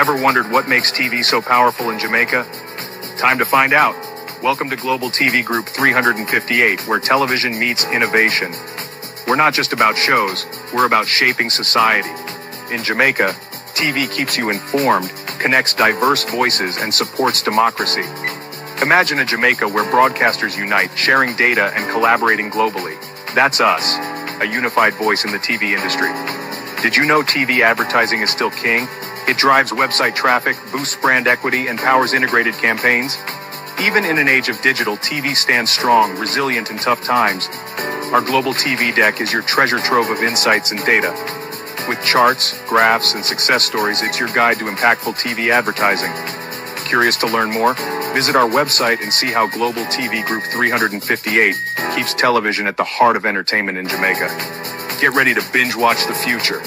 Ever wondered what makes TV so powerful in Jamaica? Time to find out. Welcome to Global TV Group 358, where television meets innovation. We're not just about shows, we're about shaping society. In Jamaica, TV keeps you informed, connects diverse voices, and supports democracy. Imagine a Jamaica where broadcasters unite, sharing data and collaborating globally. That's us, a unified voice in the TV industry. Did you know TV advertising is still king? It drives website traffic, boosts brand equity, and powers integrated campaigns. Even in an age of digital, TV stands strong, resilient in tough times. Our global TV deck is your treasure trove of insights and data. With charts, graphs, and success stories, it's your guide to impactful TV advertising. Curious to learn more? Visit our website and see how Global TV Group 358 keeps television at the heart of entertainment in Jamaica. Get ready to binge watch the future.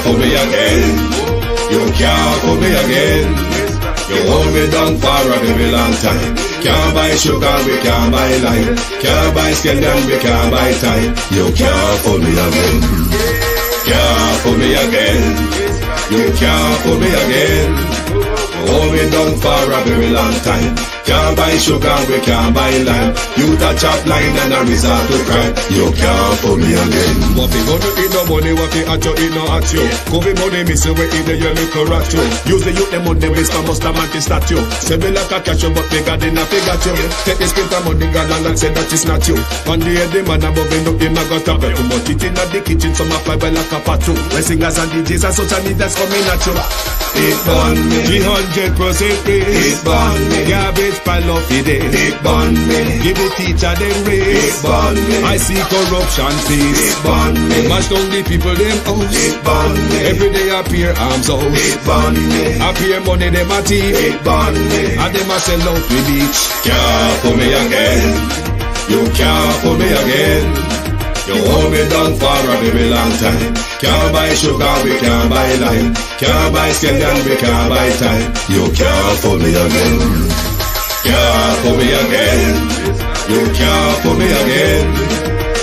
For me again, you can't for me again. You hold me down for a very long time. Can't buy sugar, we can't buy lime. Can't buy scallion, we can't buy time. You can't for me again. Can't for me again. You can't for me again. You hold me down for a very long time. Can't buy sugar, we can't buy lime. You touch up line and a resort to crime. You can't for me again. What fi go to eat no money, what fi at you, eat no at you. Go be money, miss you, we eat the your little rat you. Use the youth, them on the waste, must have man to statue. Say me like a catch you, but bigger than a figure you. Take the spit of money, girl, and say that is not you. On the head, the man above him, him a got a bed. Too much eat in the kitchen, some a fly by like a patu. When singers and DJs and such a need that's coming at you. It burn me, 300% raise. it burn me, Garbage pile of the day. it burn me, Give the teacher them it raise. burn me, I see corruption it face. burn me, Mash down the people them house. it burn me, Every day appear arms out. it burn me, Appear money them a thief. it burn me. And them a sell out with each. Can't for me again. You can't for me again. You hold me down for a very long time. Can't buy sugar, we can't buy lime. Can't buy scallion, we can't buy time. You can't for me again. Can't for me again. You can't for me again.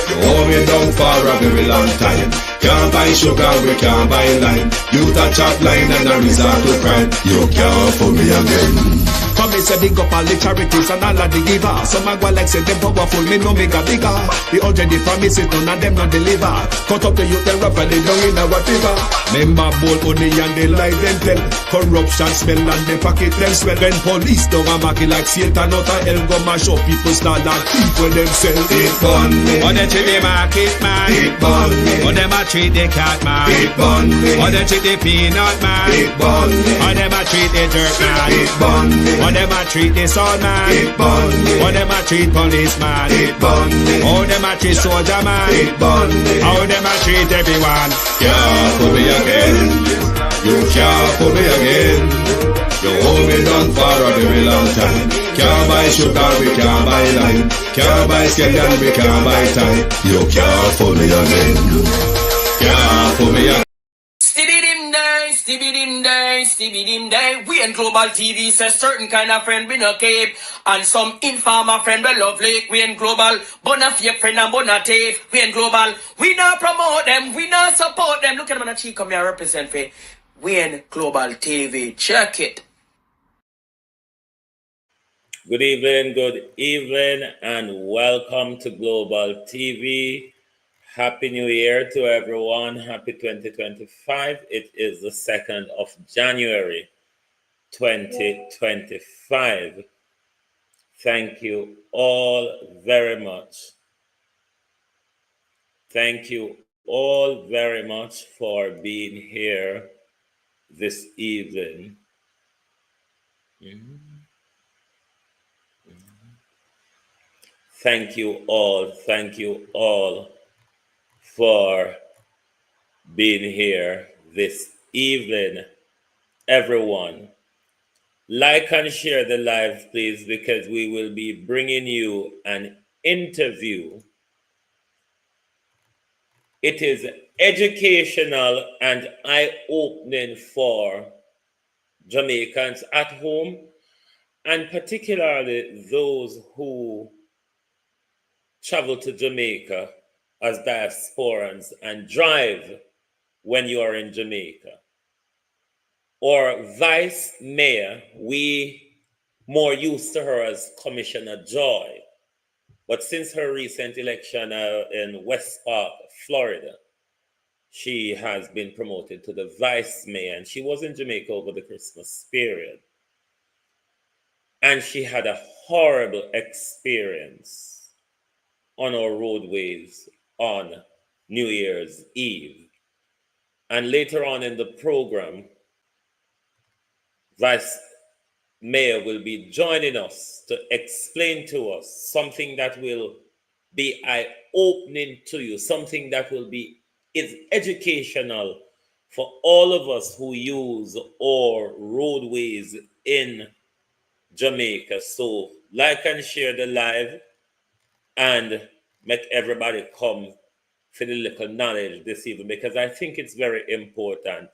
You hold me down for a very long time. Can't buy sugar, we can't buy lime. You touch up line and a resort to crime. You can't for me again. Come me say big up all the charities and all of the giver. Some a go like say them powerful, me no mega bigger. The 100 the promises, none of them not deliver. Cut up the youth, they rough and they down in our river. Member bold money and they lie them tell. Corruption smell and they pocket them swell. When police don't a market like Satan out of hell, go mash up people start and thief for themselves. It burn me, Or they treat the market man. it burn me, Or them a treat the cat man. it burn me, Or they treat the peanut man. it burn me, Or them a treat the dirt man. it burn me, Or them a treat the soul man. it burn me, Or them a treat policeman. it burn me, Or them a treat soldier man. it burn me. How them a treat everyone. Can't for me again. You can't for me again. You hold me down for a very long time. Can't buy sugar, we can't buy lime. Can't buy scallion, we can't buy time. You can't for me again. Can't for me again. Stevie dim day. We in Global TV says certain kind of friend we no cape. And some informer friend we love lake. We in Global, bona fake friend and bona tape. We in Global, we not promote them, we not support them. Look at them on a cheek, come here represent for. We in Global TV, check it. Good evening, and welcome to Global TV. Happy New Year to everyone. Happy 2025. It is the 2nd of January, 2025. Thank you all very much. Thank you all very much for being here this evening. Thank you all. Thank you all for being here this evening, everyone. Like and share the live, please, because we will be bringing you an interview. It is educational and eye-opening for Jamaicans at home, and particularly those who travel to Jamaica as diasporans and drive when you are in Jamaica. Or Vice Mayor, we more used to her as Commissioner Joy, but since her recent election in West Park, Florida, she has been promoted to the Vice Mayor, and she was in Jamaica over the Christmas period. And she had a horrible experience on our roadways on New Year's Eve. And later on in the program, Vice Mayor will be joining us to explain to us something that will be eye-opening to you, something that is educational for all of us who use our roadways in Jamaica. So like and share the live and make everybody come for the little knowledge this evening, because I think it's very important.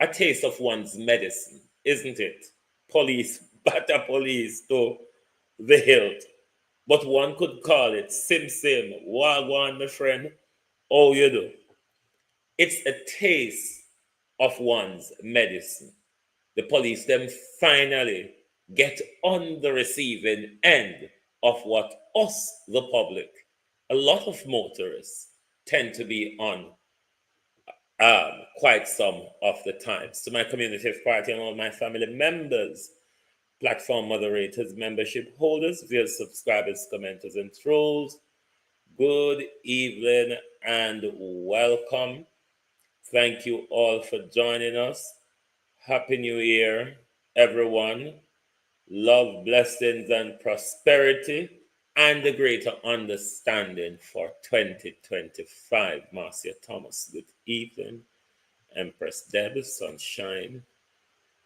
A taste of one's medicine, isn't it? Police, batter police to the hilt. But one could call it sim sim, wagwan, my friend. Oh, you do. It's a taste of one's medicine. The police them finally get on the receiving end of what us, the public, a lot of motorists tend to be on quite some of the times. To my community party and all my family members, platform moderators, membership holders, viewers, subscribers, commenters, and trolls, good evening and welcome. Thank you all for joining us. Happy New Year, everyone. Love, blessings, and prosperity, and a greater understanding for 2025. Marcia Thomas, good evening. Empress Deb, Sunshine.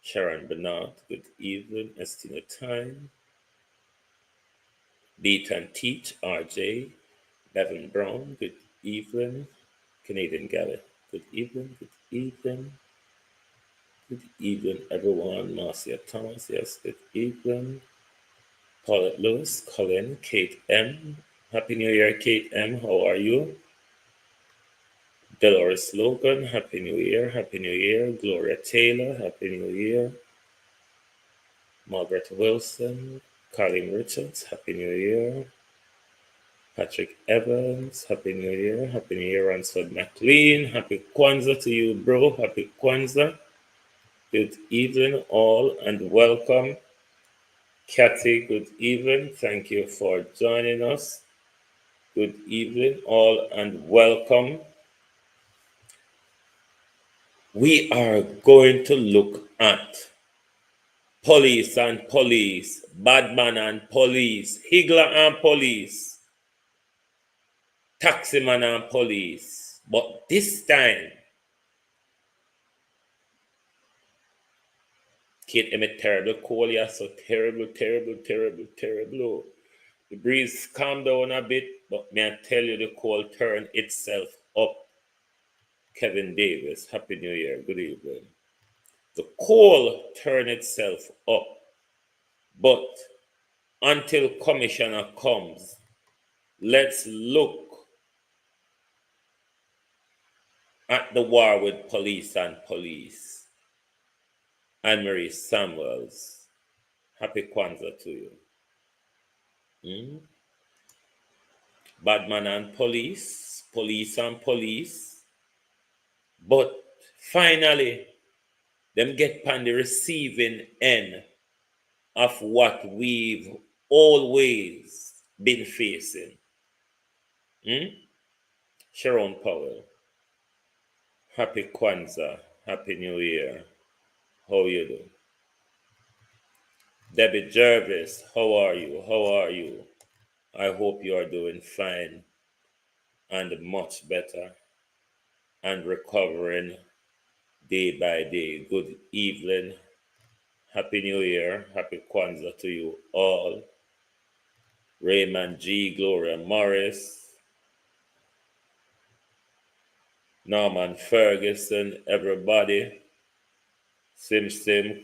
Sharon Bernard, good evening. Estina Time. Beat and Teach, RJ. Bevan Brown, good evening. Canadian Galley, good evening, good evening. Good evening, everyone. Marcia Thomas, yes, good evening. Paulette Lewis, Colin, Kate M. Happy New Year, Kate M. How are you? Dolores Logan, Happy New Year, Happy New Year. Gloria Taylor, Happy New Year. Margaret Wilson, Colin Richards, Happy New Year. Patrick Evans, Happy New Year. Happy New Year, Ransford McLean. Happy Kwanzaa to you, bro. Happy Kwanzaa. Good evening, all, and welcome. Kathy, good evening. Thank you for joining us. Good evening, all, and welcome. We are going to look at police and police, badman and police, higgler and police, taximan and police. But this time, Kate, I'm a terrible cold, yeah, so terrible. The breeze calmed down a bit, but may I tell you, the cold turned itself up. Kevin Davis, Happy New Year, good evening. The cold turned itself up, but until Commissioner comes, let's look at the war with police and police. Anne-Marie Samuels, Happy Kwanzaa to you. Badman and police, police and police. But finally, them get on the receiving end of what we've always been facing. Sharon Powell, Happy Kwanzaa, Happy New Year. How you do? Debbie Jervis, how are you? I hope you are doing fine and much better and recovering day by day. Good evening. Happy New Year. Happy Kwanzaa to you all. Raymond G. Gloria Morris. Norman Ferguson. Everybody. Sim,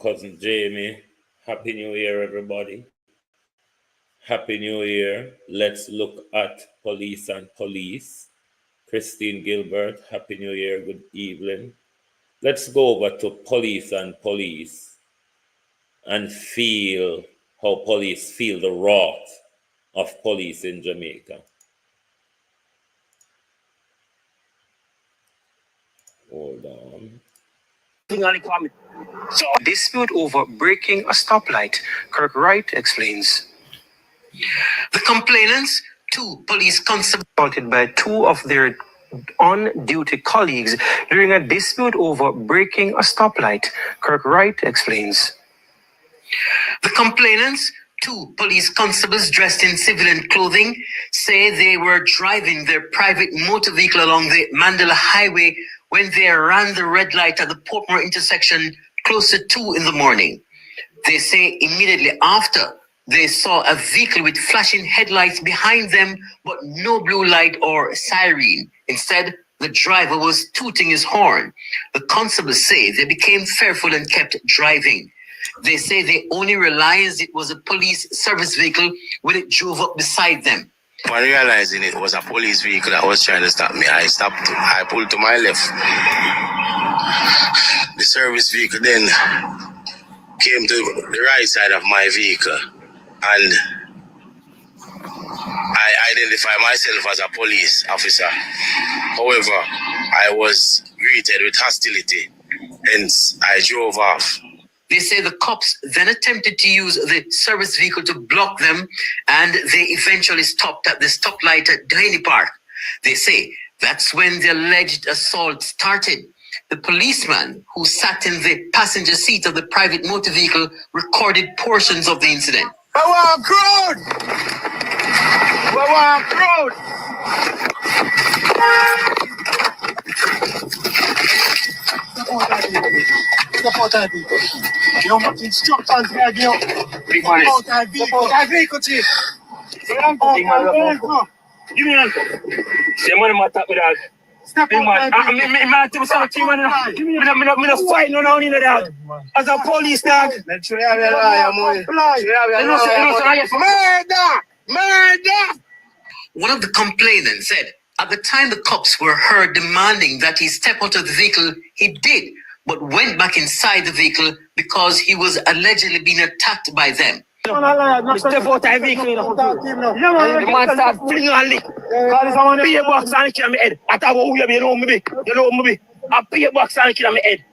Cousin Jamie. Happy New Year, everybody. Happy New Year. Let's look at police and police. Christine Gilbert, Happy New Year, good evening. Let's go over to police and police and feel how police feel the wrath of police in Jamaica. Hold on. So, dispute over breaking a stoplight, Kirk Wright explains. The complainants, two police constables, assaulted by two of their on-duty colleagues during a dispute over breaking a stoplight, Kirk Wright explains. The complainants, two police constables dressed in civilian clothing, say they were driving their private motor vehicle along the Mandela Highway when they ran the red light at the Portmore intersection close to 2 in the morning. They say immediately after, they saw a vehicle with flashing headlights behind them, but no blue light or siren. Instead, the driver was tooting his horn. The constables say they became fearful and kept driving. They say they only realized it was a police service vehicle when it drove up beside them. Upon realizing it was a police vehicle that was trying to stop me, I stopped. I pulled to my left. The service vehicle then came to the right side of my vehicle, and I identified myself as a police officer. However, I was greeted with hostility, hence I drove off. They say the cops then attempted to use the service vehicle to block them, and they eventually stopped at the stoplight at Dehaney Park. They say that's when the alleged assault started. The policeman who sat in the passenger seat of the private motor vehicle recorded portions of the incident. Give me an say money my top with that. Stop man. I'm to something man. Me no fight no now in that. As a police dog. Murder! One of the complainants said at the time the cops were heard demanding that he step out of the vehicle, he did, but went back inside the vehicle because he was allegedly being attacked by them. Step out of the vehicle. The man start flinging on lick. Pay a box and kill my head. I thought about who you know me. You know me. I pay a box and kill my head.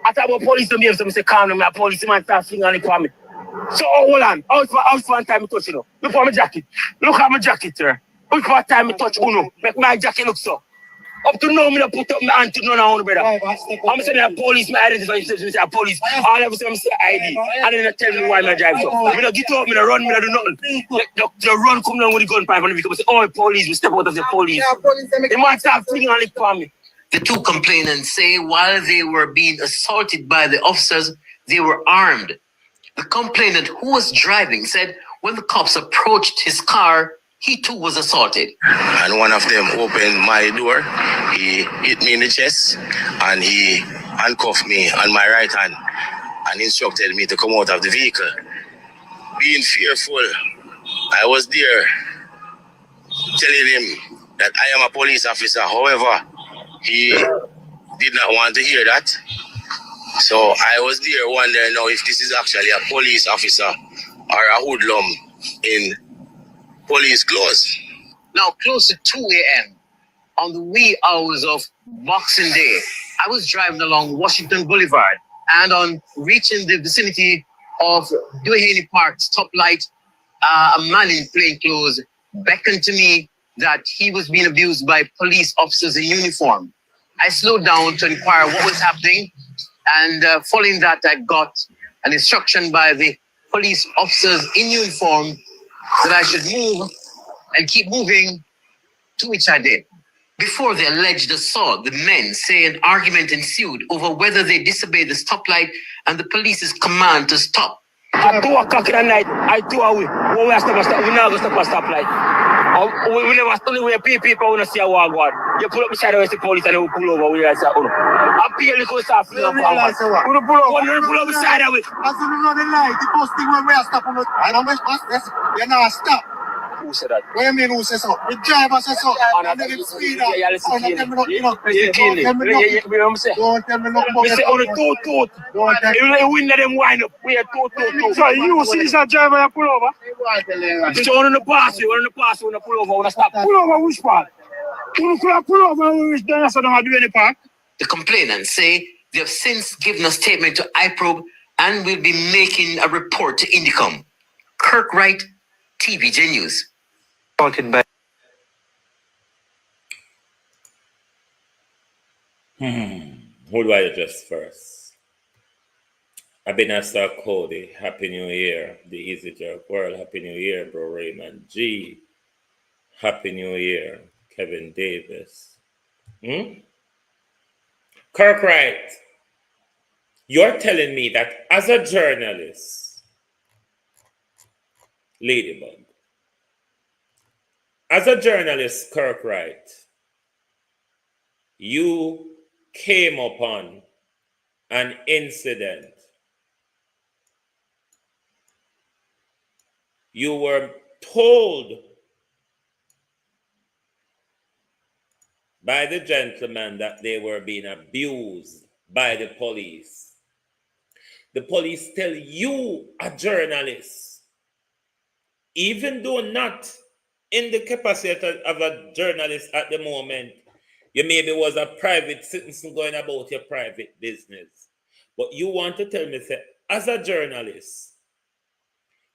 I thought about police don't behave, so I say calm down. My police man start flinging on lick for me. So hold on. Out for one time I touch you know. Look for my jacket. Look at my jacket, sir. Look for a time I touch Uno. Make my jacket look so. Up to now, I don't put up my hand to none of brother. I'm saying a police, my identify, say a police. All of a sudden, I say ID. And then I tell me why I drive so. I don't get up, I don't run, I do nothing. The run come down with the gun pipe and the vehicle. I say, oh, police, we step out of the police. The man start flinging on it for me. The two complainants say while they were being assaulted by the officers, they were armed. The complainant who was driving said when the cops approached his car, he too was assaulted. And one of them opened my door. He hit me in the chest and he handcuffed me on my right hand and instructed me to come out of the vehicle. Being fearful, I was there telling him that I am a police officer. However, he did not want to hear that. So I was there wondering now if this is actually a police officer or a hoodlum in police clothes. Now, close to 2 a.m. on the wee hours of Boxing Day, I was driving along Washington Boulevard, and on reaching the vicinity of Dehaney Park stoplight, a man in plain clothes beckoned to me that he was being abused by police officers in uniform. I slowed down to inquire what was happening, and following that, I got an instruction by the police officers in uniform that I should move and keep moving to which I did. Before the alleged assault, the men say an argument ensued over whether they disobeyed the stoplight and the police's command to stop. At 2 o'clock in the night, I 2 away. We are stop a stop. We never stop a stoplight. We never stop where people want to see a walk one. You pull up beside the police and they will pull over. We are saying, I pay a little stuff. We pull up beside of it. As we run the light, the first thing when we are stopping, and I'm you're not stop. Who said that? What do you mean who says so? The driver says so. And then it's speed up. Yeah, listen, Don't tell me nothing. Don't tell me nothing. We say on the toot. You win them wind up. We are toot. So you see this driver you pull over? It's on the pass. You want to pass. You want to pull over. You want to stop. Pull over which part? You pull over which don't have to do any part. The complainants say they have since given a statement to iProbe and will be making a report to Indicom. Kirk Wright, TVJ News. Hold I address first. Abinasa Cody, Happy New Year. The Easy Jerk World, Happy New Year, Bro Raymond G. Happy New Year, Kevin Davis. Kirk Wright, you're telling me that as a journalist, Ladybug, as a journalist, Kirk Wright, you came upon an incident. You were told by the gentleman that they were being abused by the police. The police tell you, a journalist, even though not in the capacity of a journalist at the moment, you maybe was a private citizen going about your private business. But you want to tell me, say, as a journalist,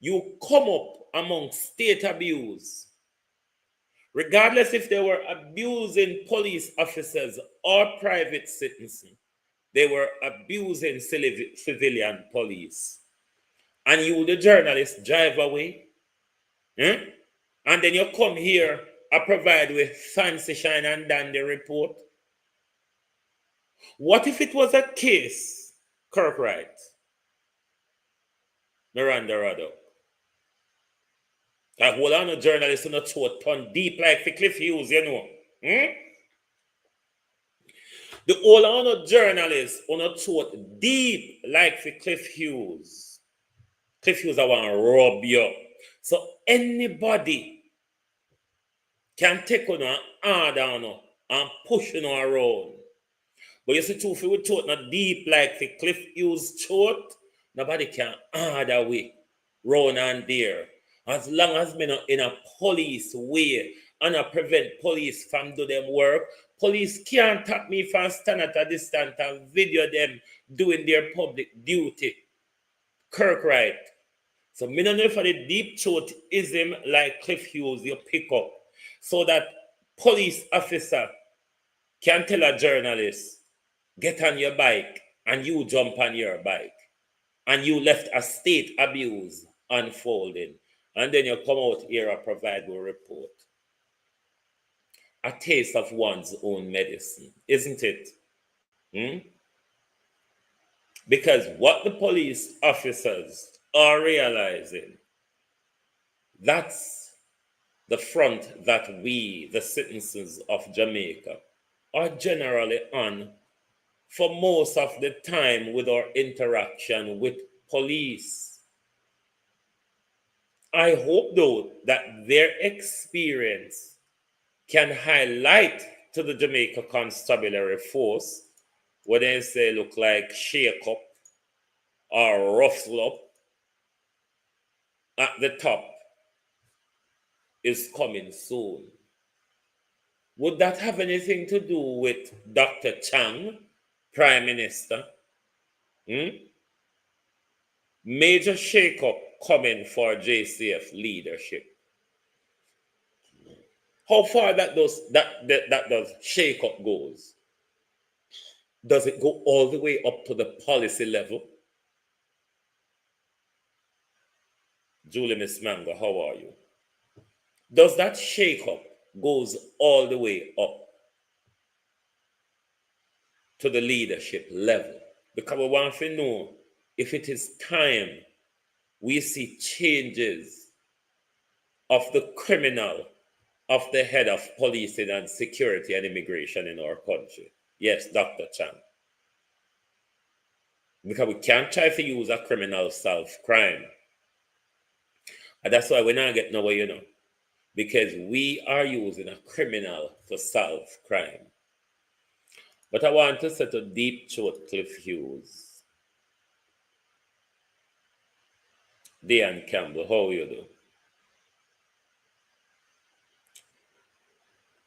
you come up among state abuse, regardless if they were abusing police officers or private citizens, they were abusing civilian police. And you, the journalist, drive away. And then you come here and provide with fancy shine and dandy report. What if it was a case, Kirk Wright, Miranda Raddock? I hold on, a journalist on a throat turn deep like the Cliff Hughes, you know. The hold on a journalist on a throat deep like the Cliff Hughes. Cliff Hughes, I want to rob you. So anybody can take on an order on and push on around. But you see, too, if we throat not deep like the Cliff Hughes throat, nobody can order way round and there. As long as me not in a police way and I prevent police from do them work, police can't tap me from stand at a distance and video them doing their public duty. Kirk Wright. So me don't know if the deep throat is him like Cliff Hughes you pick up so that police officer can tell a journalist, get on your bike, and you jump on your bike. And you left a state abuse unfolding. And then you come out here and provide a report. A taste of one's own medicine, isn't it? Because what the police officers are realizing, that's the front that we, the citizens of Jamaica, are generally on for most of the time with our interaction with police. I hope, though, that their experience can highlight to the Jamaica Constabulary Force what they say look like shake up or ruffle up at the top is coming soon. Would that have anything to do with Dr. Chang, Prime Minister? Major shake-up coming for JCF leadership. How far that does shake-up goes? Does it go all the way up to the policy level? Julie Miss Mango, how are you? Does that shake-up goes all the way up to the leadership level? Because we want to know if it is time we see changes of the criminal of the head of policing and security and immigration in our country. Yes, Dr. Chang. Because we can't try to use a criminal solve crime. And that's why we're not getting nowhere, you know. Because we are using a criminal to solve crime. But I want to set a deep throat Cliff Hughes. Dan Campbell, how you do?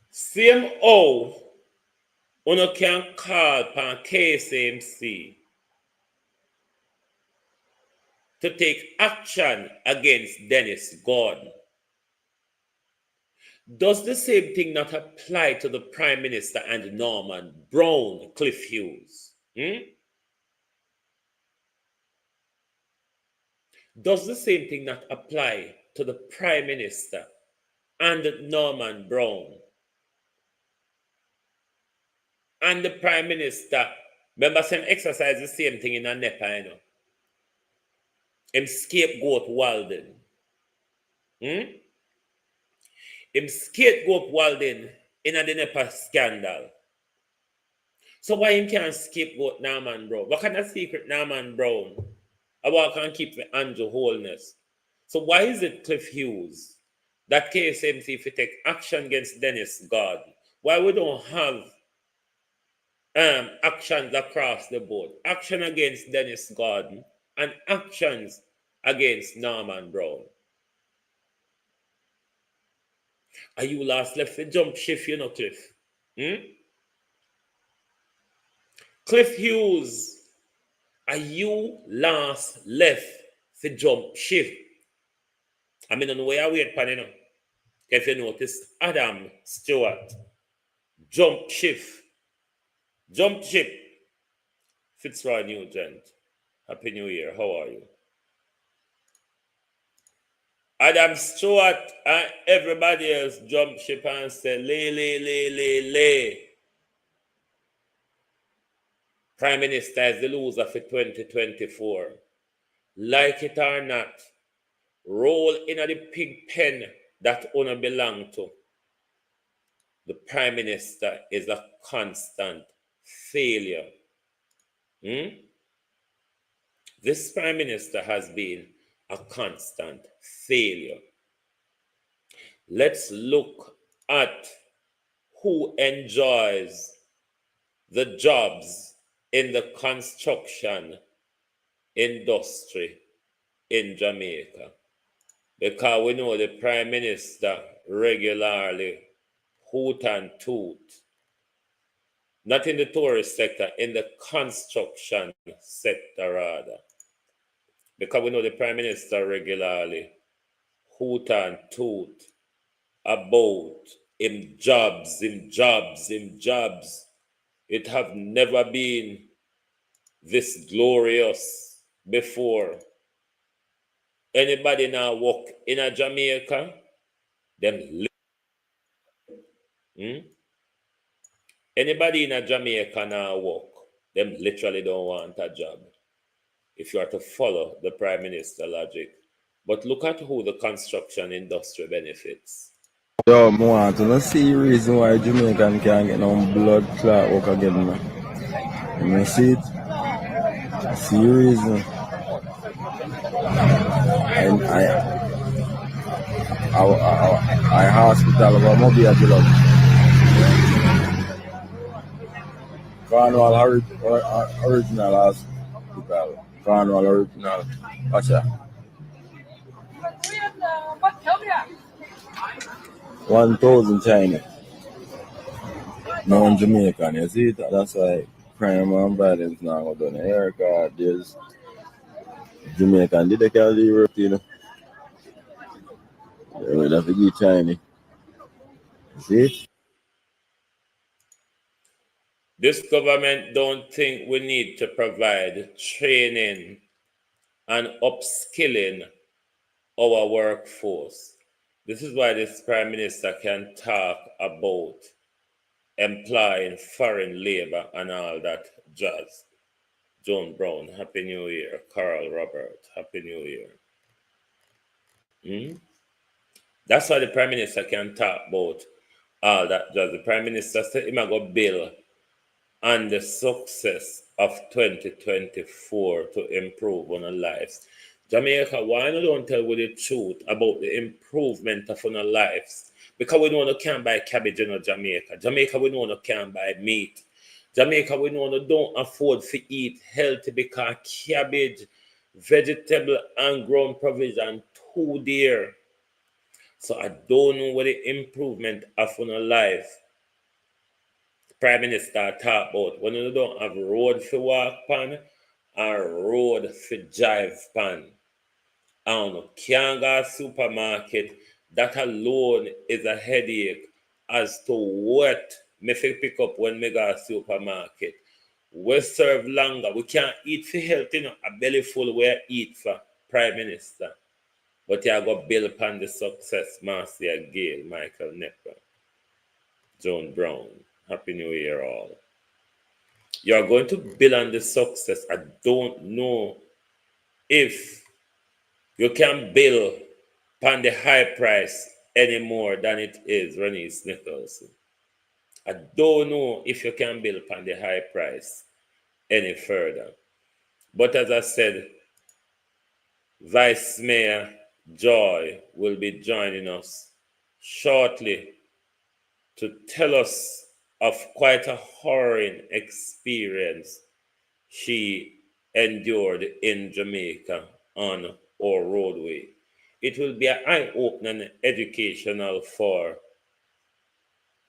Same how you can call upon KSMC to take action against Dennis Gordon. Does the same thing not apply to the Prime Minister and Norman Brown, Cliff Hughes? Does the same thing not apply to the Prime Minister and Norman Brown? And the Prime Minister, remember some exercise the same thing in a NEPA, you know? Him scapegoat Walden. Him scapegoat Walden in a NEPA scandal. So why him can't scapegoat Norman Brown? What kind of secret Norman Brown? About can keep the Andrew wholeness. So why is it Cliff Hughes that KSMC if we take action against Dennis Gordon? Why we don't have actions across the board? Action against Dennis Gordon and actions against Norman Brown. Are you last left for jump shift, you know, Cliff? Cliff Hughes, are you last left for jump shift? I mean, on the way I wait, you know, if you notice, Adam Stewart, jump shift. Jump ship. Fitzroy Nugent. Happy New Year. How are you? Adam Stewart and everybody else jump ship and say, lay. Prime Minister is the loser for 2024. Like it or not, roll in the pig pen that owner belong to. The Prime Minister is a constant failure. This Prime Minister has been a constant failure. Let's look at who enjoys the jobs in the construction industry in Jamaica. Because we know the Prime Minister regularly hoot and toot. Not in the tourist sector, in the construction sector rather. Because we know the Prime Minister regularly hoot and toot about him jobs. It have never been this glorious before. Anybody now work in a Jamaica, them Anybody in a Jamaica now work, them literally don't want a job. If you are to follow the Prime Minister logic. But look at who the construction industry benefits. Yo, I want to see the reason why Jamaican can't get no blood clot work again. Man. You see it? See the reason. And I hospital of a mobile blood. Cornwall original hospital. Cornwall original. Watch that. 1,000 China. No in Jamaican, you see it? That's why crime and violence now go down here, because there's Jamaican did they call the Europe, you know. They will have to get China. You see it? This government don't think we need to provide training and upskilling our workforce. This is why this Prime Minister can talk about employing foreign labor and all that jazz. Joan Brown, Happy New Year. Carl Robert, Happy New Year. That's why the Prime Minister can talk about all that jazz. The Prime Minister said he might go bill on the success of 2024 to improve on our lives. Jamaica, why don't tell we the truth about the improvement of our lives? Because we know we can't buy cabbage in Jamaica. Jamaica, we know we can't buy meat. Jamaica, we know we don't afford to eat healthy because cabbage, vegetable, and ground provision too dear. So I don't know what the improvement of our life Prime Minister talk about when you don't have road for walk pan or road for drive pan. And you can't go supermarket. That alone is a headache as to what me fi pick up when me go supermarket. We serve longer. We can't eat for health, you know. A belly full we eat for Prime Minister. But you got bill upon the success, Marcia Gale, Michael Nepper, Joan Brown. Happy New Year, all. You're going to build on the success. I don't know if you can build upon the high price any more than it is, Renice Nicholson. I don't know if you can build upon the high price any further. But as I said, Vice Mayor Joy will be joining us shortly to tell us of quite a harrowing experience she endured in Jamaica on our roadway. It will be an eye-opening and educational for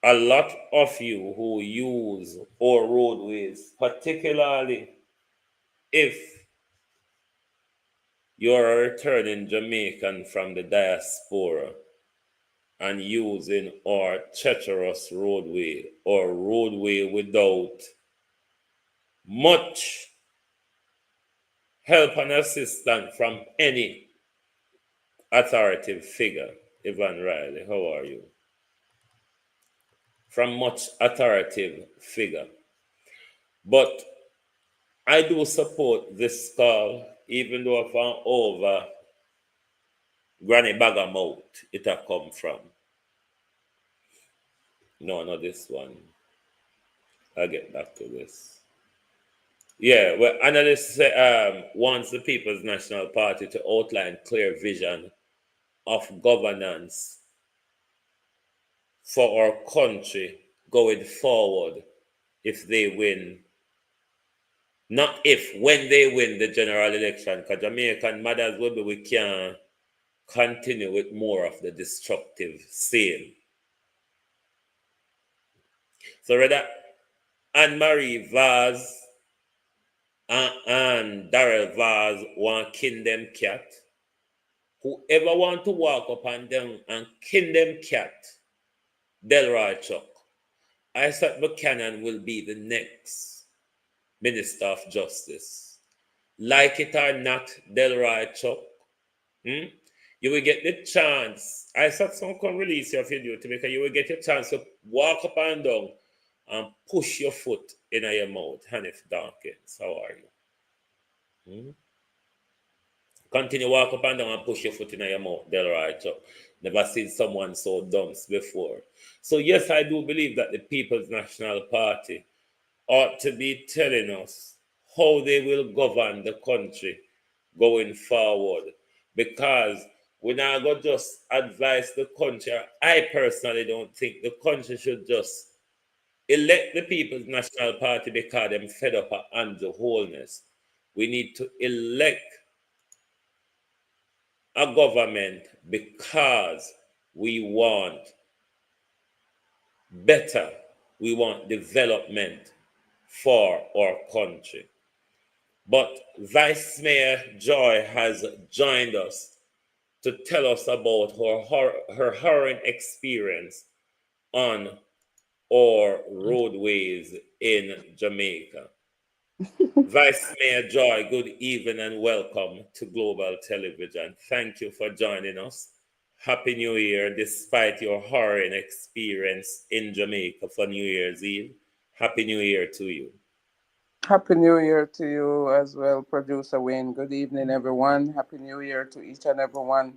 a lot of you who use our roadways, particularly if you're a returning Jamaican from the diaspora and using our treacherous roadway or roadway without much help and assistance from any authoritative figure. Ivan Riley, how are you? From much authoritative figure. But I do support this call, even though from over Granny Bagamout it has come from. No, not this one. I'll get back to this. Yeah, well, analysts wants the People's National Party to outline clear vision of governance for our country going forward if they win. Not if, when they win the general election, because Jamaican mothers will be, we can continue with more of the destructive same. So rather, Anne-Marie Vaz and Darrell Vaz want kin them cat. Whoever want to walk up and down and kin them cat, Delroy Chuck, Isaac Buchanan will be the next Minister of Justice. Like it or not, Delroy Chuck, you will get the chance. Isaac some can release you if you do to because you will get a chance to walk up and down and push your foot in your mouth. Hanif Dawkins, how are you? Continue walk up and down and push your foot in your mouth, Delroy Chuck. Never seen someone so dumb before. So yes, I do believe that the People's National Party ought to be telling us how they will govern the country going forward. Because we're not going to just advise the country. I personally don't think the country should just elect the People's National Party because they're fed up on the wholeness. We need to elect a government because we want better, we want development for our country. But Vice Mayor Joy has joined us to tell us about her harrowing experience on our roadways in Jamaica. Vice Mayor Joy, good evening and welcome to Global Television. Thank you for joining us. Happy New Year, despite your horror experience in Jamaica for New Year's Eve. Happy New Year to you. Happy New Year to you as well, Producer Wayne. Good evening, everyone. Happy New Year to each and everyone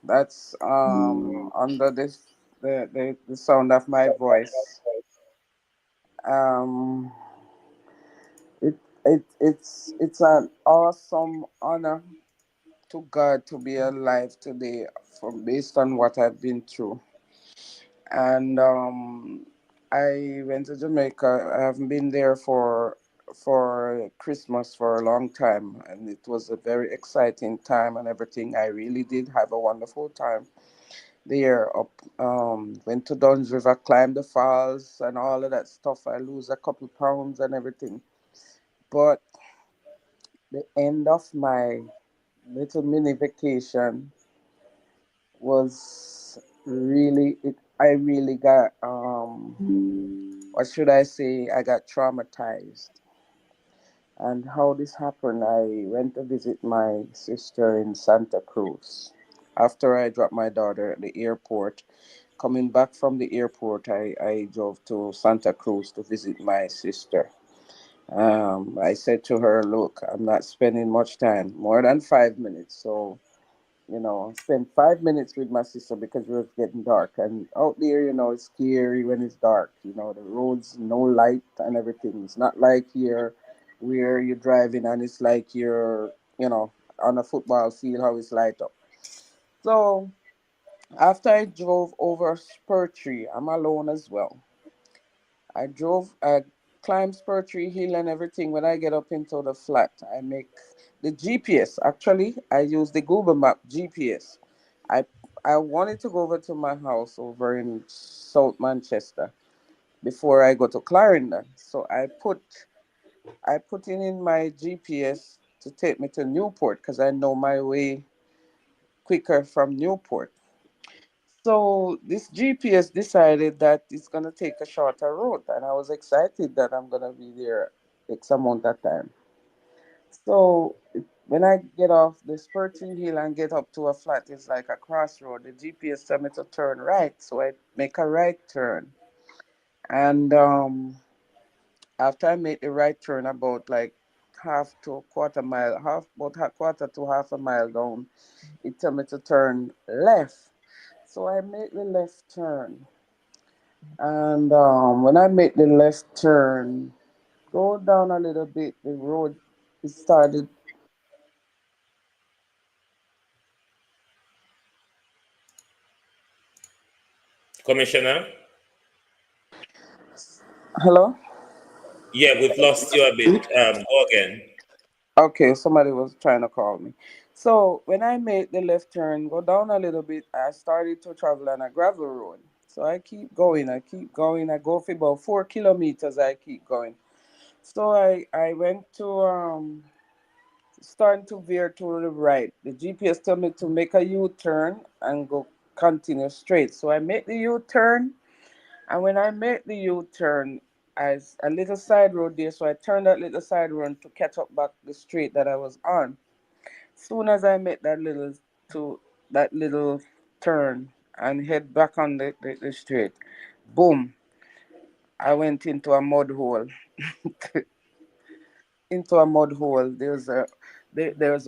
that's under the sound of my voice. Um, it's an awesome honor to God to be alive today, from based on what I've been through. And I went to Jamaica. I haven't been there for Christmas for a long time, and it was a very exciting time and everything. I really did have a wonderful time there. Up, went to Duns River, climbed the falls, and all of that stuff. I lose a couple pounds and everything. But the end of my little mini vacation was really it. I really got what should I say? I got traumatized. And how this happened, I went to visit my sister in Santa Cruz. After I dropped my daughter at the airport, coming back from the airport, I drove to Santa Cruz to visit my sister. I said to her, "Look, I'm not spending much time, more than 5 minutes. So spend 5 minutes with my sister because it was getting dark. And out there, it's scary when it's dark. The roads, no light and everything. It's not like here where you're driving and it's like you're on a football field, how it's light up. So after I drove over Spur Tree, I'm alone as well. I climbed Spur Tree Hill and everything. When I get up into the flat, I make the GPS. Actually, I use the Google Map GPS. I I wanted to go over to my house over in South Manchester before I go to Clarendon. So I put in my GPS to take me to Newport because I know my way quicker from Newport. So this GPS decided that it's gonna take a shorter route, and I was excited that I'm gonna be there X amount of time. So when I get off the Spurtree Hill and get up to a flat, it's like a crossroad. The GPS tell me to turn right, so I make a right turn. And after I make the right turn, about like half to a quarter mile, quarter to half a mile down, it tell me to turn left. So I make the left turn. And when I make the left turn, go down a little bit, the road it started. Commissioner? Hello? Yeah, we've lost you a bit. Go again. Okay, somebody was trying to call me. So when I made the left turn, go down a little bit, I started to travel on a gravel road. So I keep going. I go for about 4 kilometers, I keep going. So I went to starting to veer to the right. The GPS told me to make a U-turn and go continue straight. So I make the U-turn, and when I make the U-turn, as a little side road there, so I turned that little side road to catch up back the street that I was on. Soon as I make to that little turn and head back on the street, boom, I went into a mud hole. Into a mud hole. There's a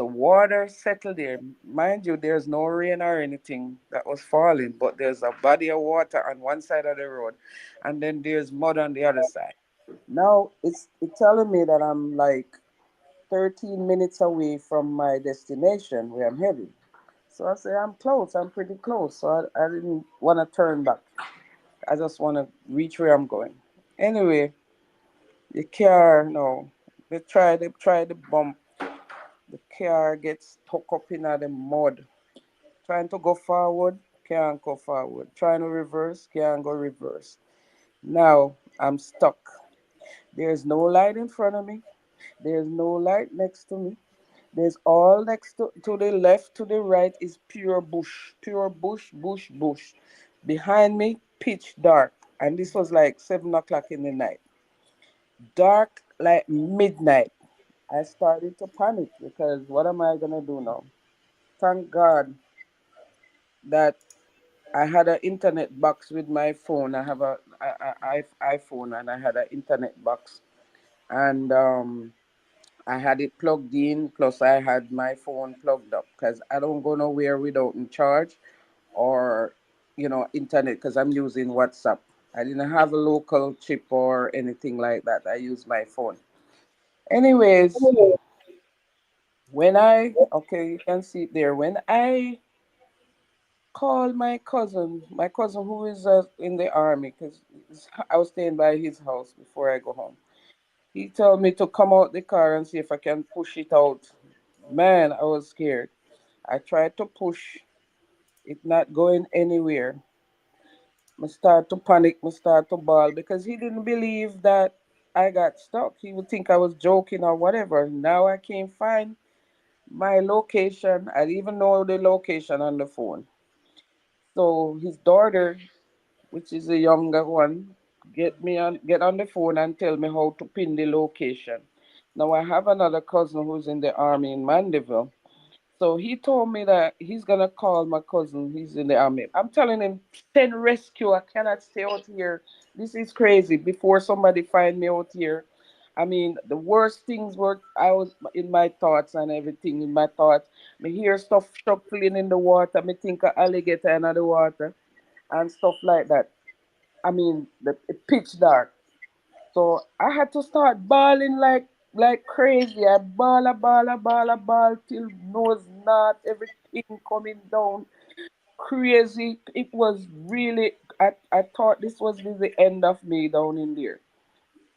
water settled there. Mind you, there's no rain or anything that was falling, but there's a body of water on one side of the road, and then there's mud on the other side. Now it's telling me that I'm like 13 minutes away from my destination where I'm heading. So I say I'm close. I'm pretty close. So I didn't want to turn back. I just want to reach where I'm going. Anyway, the car no. They try the bump. The car gets stuck up in the mud. Trying to go forward, can't go forward. Trying to reverse, can't go reverse. Now I'm stuck. There's no light in front of me. There's no light next to me. There's all next to the left, to the right is pure bush, bush, bush. Behind me, pitch dark. And this was like 7 o'clock in the night. Dark like midnight. I started to panic because what am I gonna do now? Thank God that I had an internet box with my phone. I have a iPhone, and I had an internet box, and I had it plugged in. Plus, I had my phone plugged up because I don't go nowhere without in charge or internet because I'm using WhatsApp. I didn't have a local chip or anything like that. I use my phone. Anyways, when I okay, you can see it there. When I called my cousin who is in the army, because I was staying by his house before I go home. He told me to come out the car and see if I can push it out. Man, I was scared. I tried to push it, not going anywhere. I start to panic, I start to bawl because he didn't believe that I got stuck. He would think I was joking or whatever. Now I can't find my location. I even know the location on the phone. So his daughter, which is the younger one, get on the phone and tell me how to pin the location. Now I have another cousin who's in the army in Mandeville. So he told me that he's gonna call my cousin. He's in the army. I'm telling him, send rescue. I cannot stay out here. This is crazy. Before somebody find me out here. I mean, the worst things were I was in my thoughts and everything in my thoughts. Me hear stuff shuffling in the water. Me think of alligator in the water and stuff like that. I mean, it pitch dark. So I had to start bawling like crazy. I bawl till nose knot, everything coming down crazy. It was really I thought this was the end of me down in there.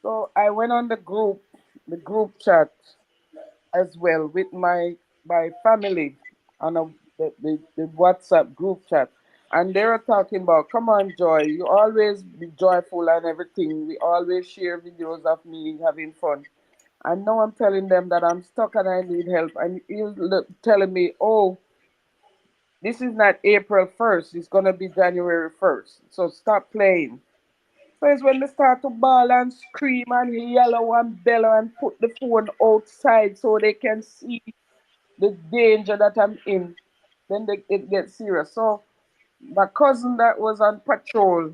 So I went on the group chat as well with my family on the WhatsApp group chat. And they were talking about, come on, Joy, you always be joyful and everything. We always share videos of me having fun. And now I'm telling them that I'm stuck and I need help. And you're telling me, oh, this is not April 1st. It's going to be January 1st. So stop playing. So it's when they start to bawl and scream and yellow and bellow and put the phone outside so they can see the danger that I'm in, then it gets serious. So my cousin that was on patrol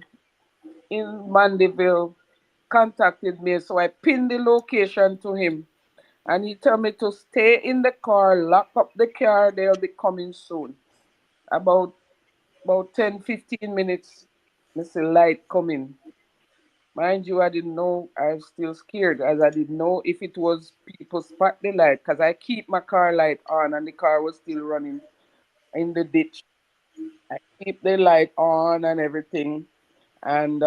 in Mandeville contacted me, so I pinned the location to him, and he told me to stay in the car, lock up the car. They'll be coming soon. About 10-15 minutes, Mr. Light coming. Mind you, I didn't know. I was still scared as I didn't know if it was people spot the light because I keep my car light on and the car was still running in the ditch. I keep the light on and everything. And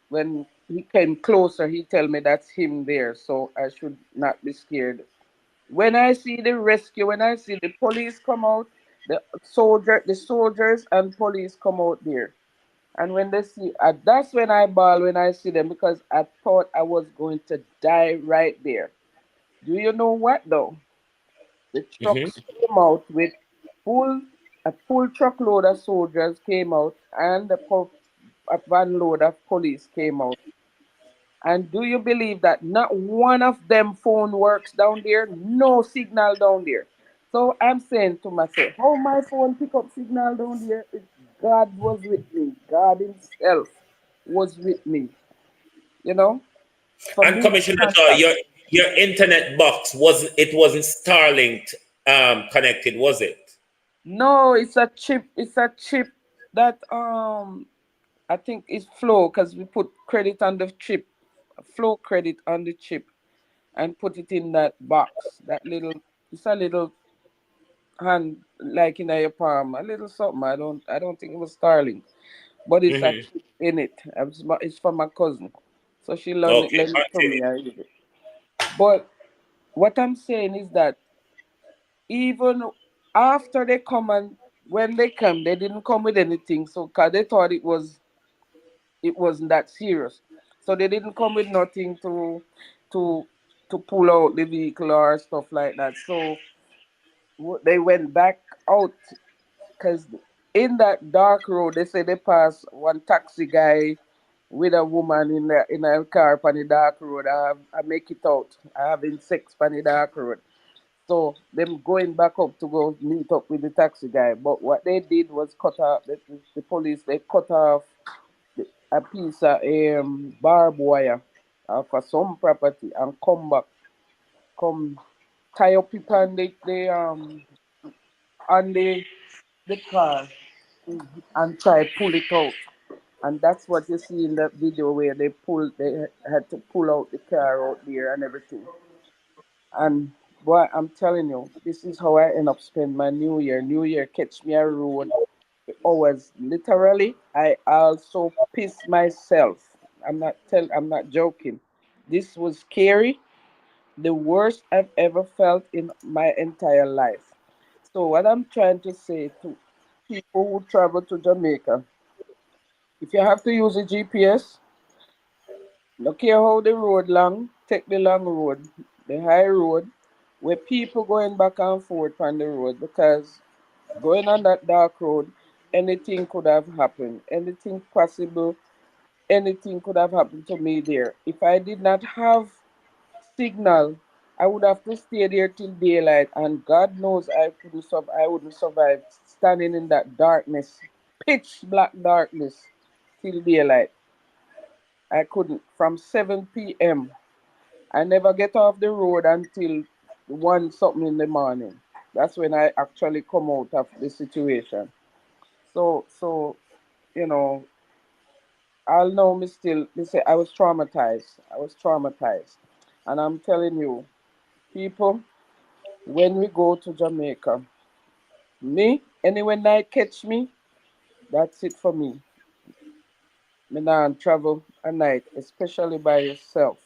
when he came closer, he tell me that's him there, so I should not be scared. When I see the rescue, when I see the police come out, the soldiers and police come out there. And when they see, that's when I bawl when I see them because I thought I was going to die right there. Do you know what though? The trucks came out with full a full truckload of soldiers came out and a van load of police came out. And do you believe that not one of them phone works down there? No signal down there. So I'm saying to myself, how my phone pick up signal down there? God was with me. God Himself was with me. You know, for And me to Commissioner Joy, contact. your internet box wasn't Starlink connected, was it? No, it's a chip. It's a chip that I think it's flow because we put credit on the chip, flow credit on the chip, and put it in that box. That little, it's a little hand like in your palm, a little something. I don't think it was Starlink, but it's a Hmm. chip in it. It's from my cousin, so she Okay, lend it to me. continue. I use it. But what I'm saying is that even after they come and when they come, they didn't come with anything. So, cause they thought it wasn't that serious. So they didn't come with nothing to to pull out the vehicle or stuff like that. So they went back out because in that dark road, they say they passed one taxi guy with a woman in a car on the dark road. I make it out. I having sex on the dark road. So them going back up to go meet up with the taxi guy. But what they did was cut off the police. They cut off a piece of barbed wire for some property and come back, come tie up it on the car and try pull it out. And that's what you see in that video where they had to pull out the car out there and everything. And boy, I'm telling you, this is how I end up spend my New Year. New Year catch me a road hours. Literally, I also pissed myself. I'm not joking. This was scary. The worst I've ever felt in my entire life. So what I'm trying to say to people who travel to Jamaica, if you have to use a GPS, look here how the road long, take the long road, the high road, where people going back and forth on the road because going on that dark road, anything could have happened. Anything possible, anything could have happened to me there. If I did not have signal, I would have to stay there till daylight, and God knows I wouldn't survive standing in that darkness, pitch black darkness till daylight. I couldn't. From 7 p.m. I never get off the road until one something in the morning. That's when I actually come out of the situation. So you know, I'll know me still. Me say I was traumatized. I was traumatized, and I'm telling you, people, when we go to Jamaica, me anywhere night catch me, that's it for me. Me not travel a night, especially by yourself.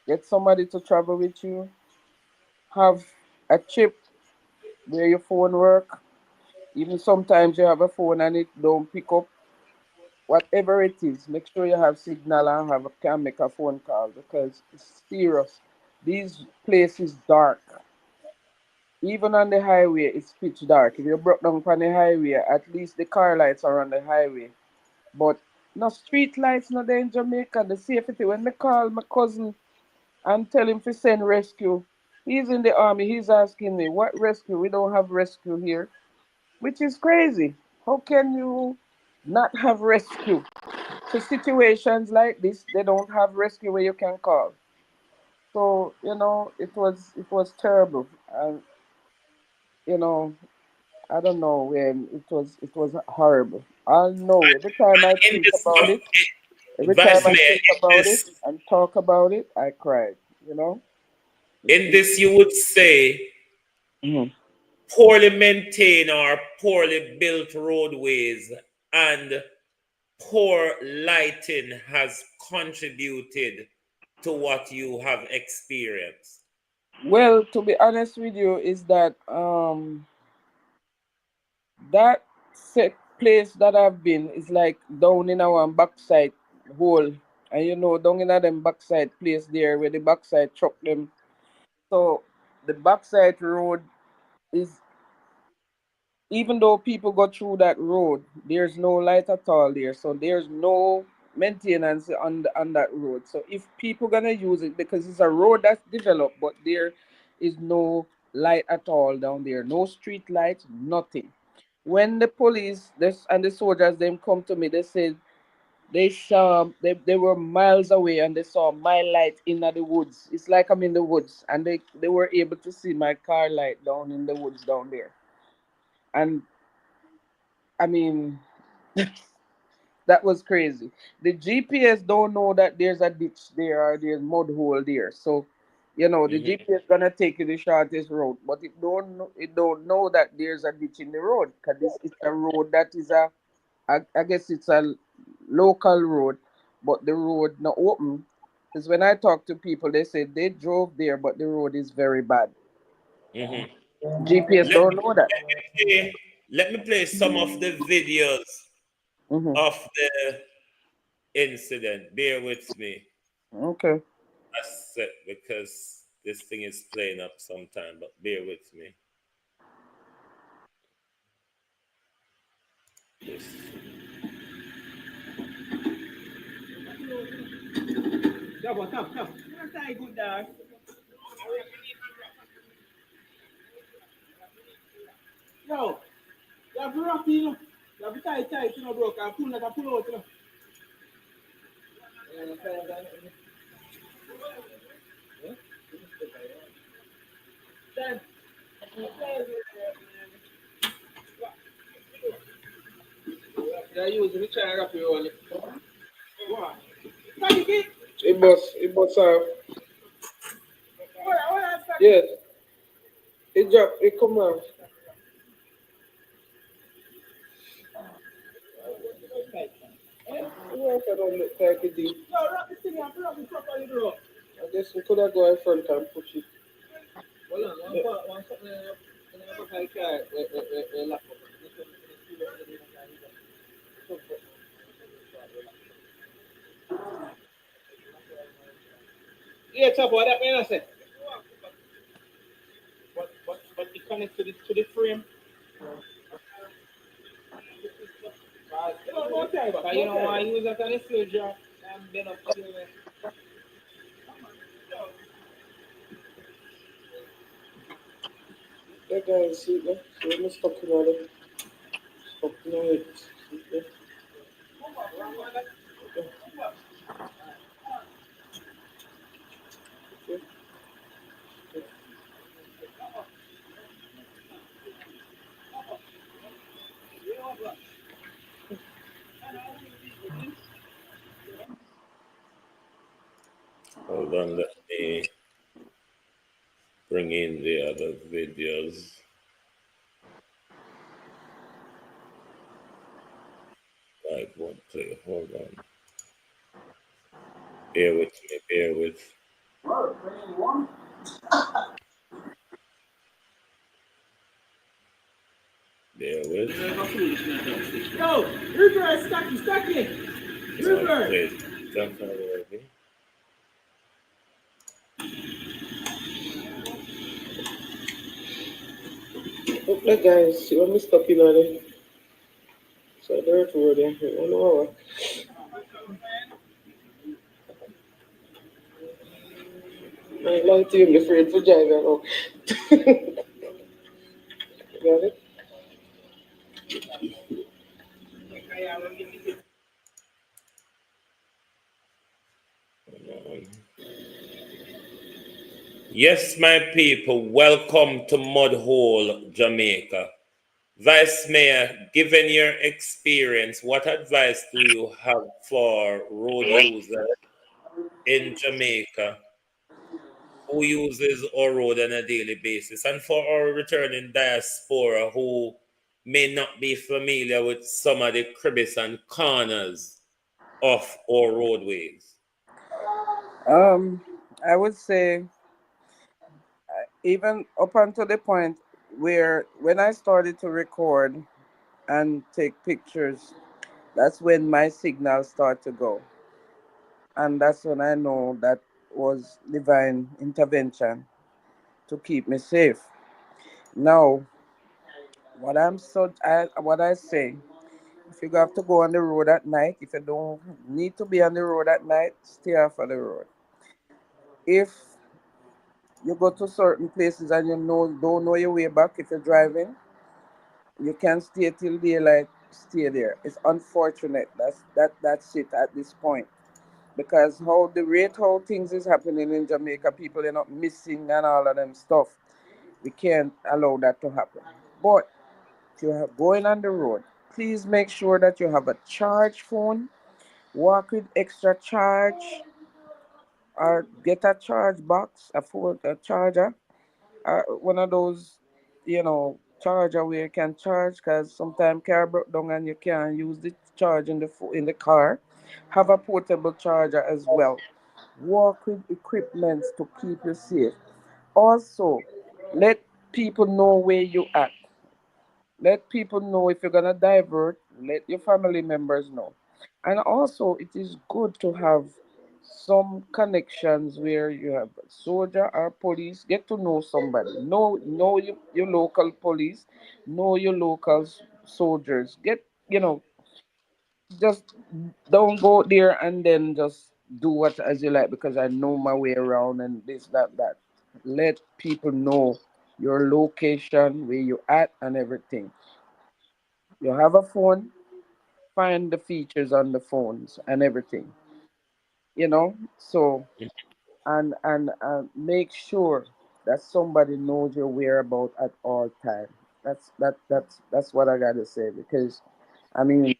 Get somebody to travel with you. Have a chip where your phone work. Even sometimes you have a phone and it don't pick up. Whatever it is, make sure you have signal and can make a phone call because it's serious. These places dark. Even on the highway, it's pitch dark. If you broke down on the highway, at least the car lights are on the highway. But no street lights, no there in Jamaica. The safety. When me call my cousin and tell him to send rescue, he's in the army. He's asking me, what rescue? We don't have rescue here, which is crazy. How can you not have rescue? To situations like this, they don't have rescue where you can call. So it was terrible, and you know I don't know when it was horrible. I know every time I In think this, about it, every time Vice I Mayor, think about it and talk about it, I cried. It's, in it's, this, you would say mhm. poorly maintained or poorly built roadways and poor lighting has contributed to what you have experienced. Well, to be honest with you, is that that set place that I've been is like down in our backside hole. And down in them backside place there where the backside truck them. So the backside road is, even though people go through that road, there's no light at all there. So there's no maintenance on that road. So if people gonna use it, because it's a road that's developed, but there is no light at all down there. No street lights, nothing. When the police this and the soldiers them come to me, they said they were miles away and they saw my light in the woods. It's like I'm in the woods, and they were able to see my car light down in the woods down there. And I mean, that was crazy. The GPS don't know that there's a ditch there or there's mud hole there. So, the Mhm, GPS gonna take you the shortest road, but it don't know that there's a ditch in the road because this is a road that is I guess it's a local road, but the road not open. Because when I talk to people, they say they drove there, but the road is very bad. mhm. GPS Let don't me, know that. let me play some of the videos Hmm. of the incident. Bear with me Okay. a sec because this thing is playing up sometime, but bear with me. This. Yo, you have to rock, you know. You have to tight, you know, bro. Can pull like a pull out, you know. Then, yeah, use it, try and wrap it all. What? It bust off. Yes, it drop, it come out. Yes, I don't look like it deep. No, wrap this thing up, wrap it properly, bro. I guess we could have go in front and push it. Hold on, one something in the back of the car, lock up. Yeah, top what that mean I say? But it connects to the frame. No, time, but you know why I use that on the stage, and then up to the that guy is sweet, man. So I'm stuck in all it. Stuck in all it. Hold on, let me bring in the other videos. Like one play. Hold on. Bear with me, bear with. Bear with. Yo, reverse, stacky. Reverse. Jump already. Look like guys, you want me stuck in on it. So Dirtroad, yeah. You don't know what. I like to him, afraid to drive now. Got it? Yes, my people, welcome to Mudhole, Jamaica. Vice Mayor, given your experience, what advice do you have for road users in Jamaica who uses our road on a daily basis, and for our returning diaspora who may not be familiar with some of the crevices and corners of our roadways? I would say even up until the point where when I started to record and take pictures, that's when my signal started to go. And that's when I know that was divine intervention to keep me safe. Now, what I say, if you have to go on the road at night, if you don't need to be on the road at night, stay off of the road. If you go to certain places and you don't know your way back, if you're driving, you can stay till daylight, stay there. It's unfortunate. That's it at this point. Because how things is happening in Jamaica, people are not missing and all of them stuff. We can't allow that to happen. But if you're going on the road, please make sure that you have a charge phone. Walk with extra charge, or get a charge box, a charger, one of those, charger where you can charge, because sometimes car broke down and you can't use the charge in in the car. Have a portable charger as well. Work with equipments to keep you safe. Also, let people know where you at. Let people know if you're gonna divert. Let your family members know. And also, it is good to have some connections where you have soldier or police. Get to know somebody. Know your local police. Know your local soldiers. Just don't go there and then just do what as you like because I know my way around and this that. Let people know your location, where you at, and everything. You have a phone, find the features on the phones and everything. So and make sure that somebody knows your whereabout at all time. That's what I gotta say, because I mean,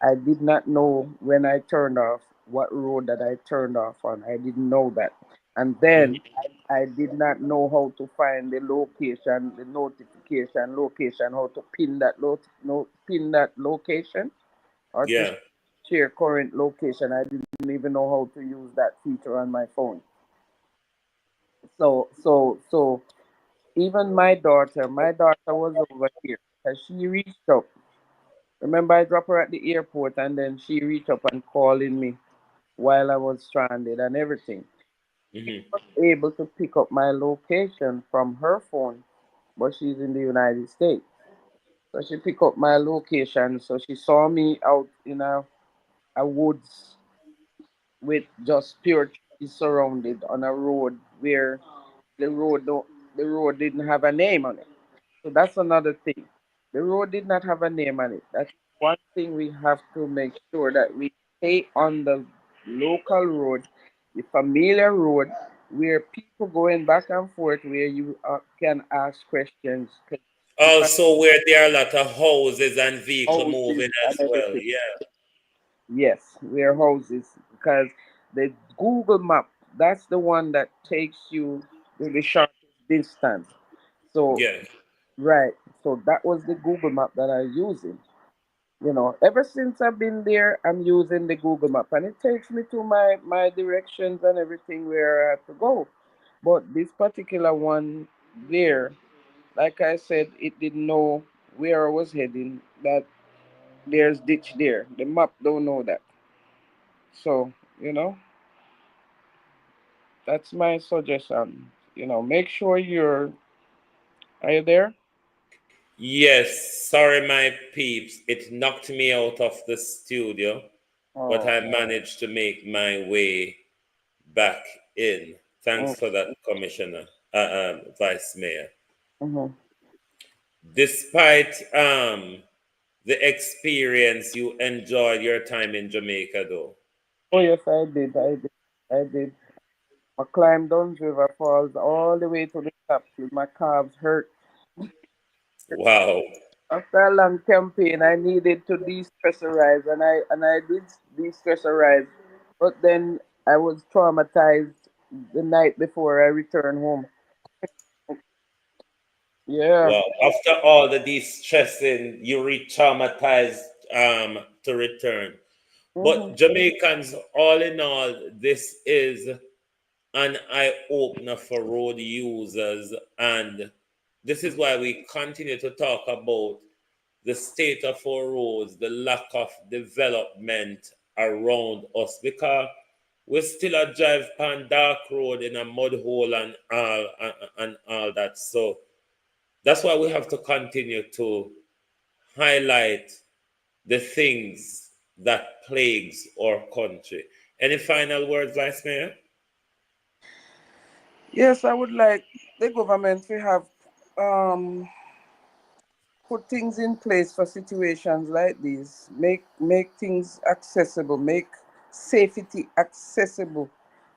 I did not know when I turned off what road that I turned off on. I didn't know that. And then I did not know how to find the location, the notification location, how to pin that no, pin that location, or to Yeah. share current location. I didn't even know how to use that feature on my phone. So even my daughter was over here, and she reached up. Remember, I dropped her at the airport, and then she reached up and calling me while I was stranded and everything. Mm-hmm. Was able to pick up my location from her phone, but she's in the United States. So she picked up my location. So she saw me out in a woods with just pure trees surrounded on a road where the road don't, the road didn't have a name on it. So that's another thing. The road did not have a name on it. That's one thing we have to make sure that we stay on the local road, the familiar road, where people going back and forth, where you can ask questions. 'Cause if I Also, where there are a lot of houses and vehicle houses moving and as well. everything, Yeah. yes, warehouses, because the Google map, that's the one that takes you to the shortest distance. So Yeah. right, so that was the Google map that I'm using. Ever since I've been there, I'm using the Google map, and it takes me to my directions and everything where I have to go. But this particular one there, like I said, it didn't know where I was heading. That there's ditch there. The map don't know that. So, you know, that's my suggestion. Make sure you're. Are you there? Yes. Sorry, my peeps. It knocked me out of the studio, but Oh. I managed to make my way back in. Thanks Mm, for that, Commissioner, Vice Mayor. mhm. Despite the experience, you enjoyed your time in Jamaica, though. Oh yes, I did. I did. I did. I climbed down River Falls all the way to the top till my calves hurt. Wow. After a long campaign, I needed to de-stressorize, and I did de-stressorize, but then I was traumatized the night before I returned home. Yeah. Wow. After all the de-stressing, you re-traumatized to return. Hmm. But Jamaicans, all in all, this is an eye opener for road users, and this is why we continue to talk about the state of our roads, the lack of development around us, because we still a drive on dark road in a mud hole and all that. So that's why we have to continue to highlight the things that plagues our country. Any final words, Vice Mayor? Yes, I would like the government to have um put things in place for situations like these. Make things accessible. Make safety accessible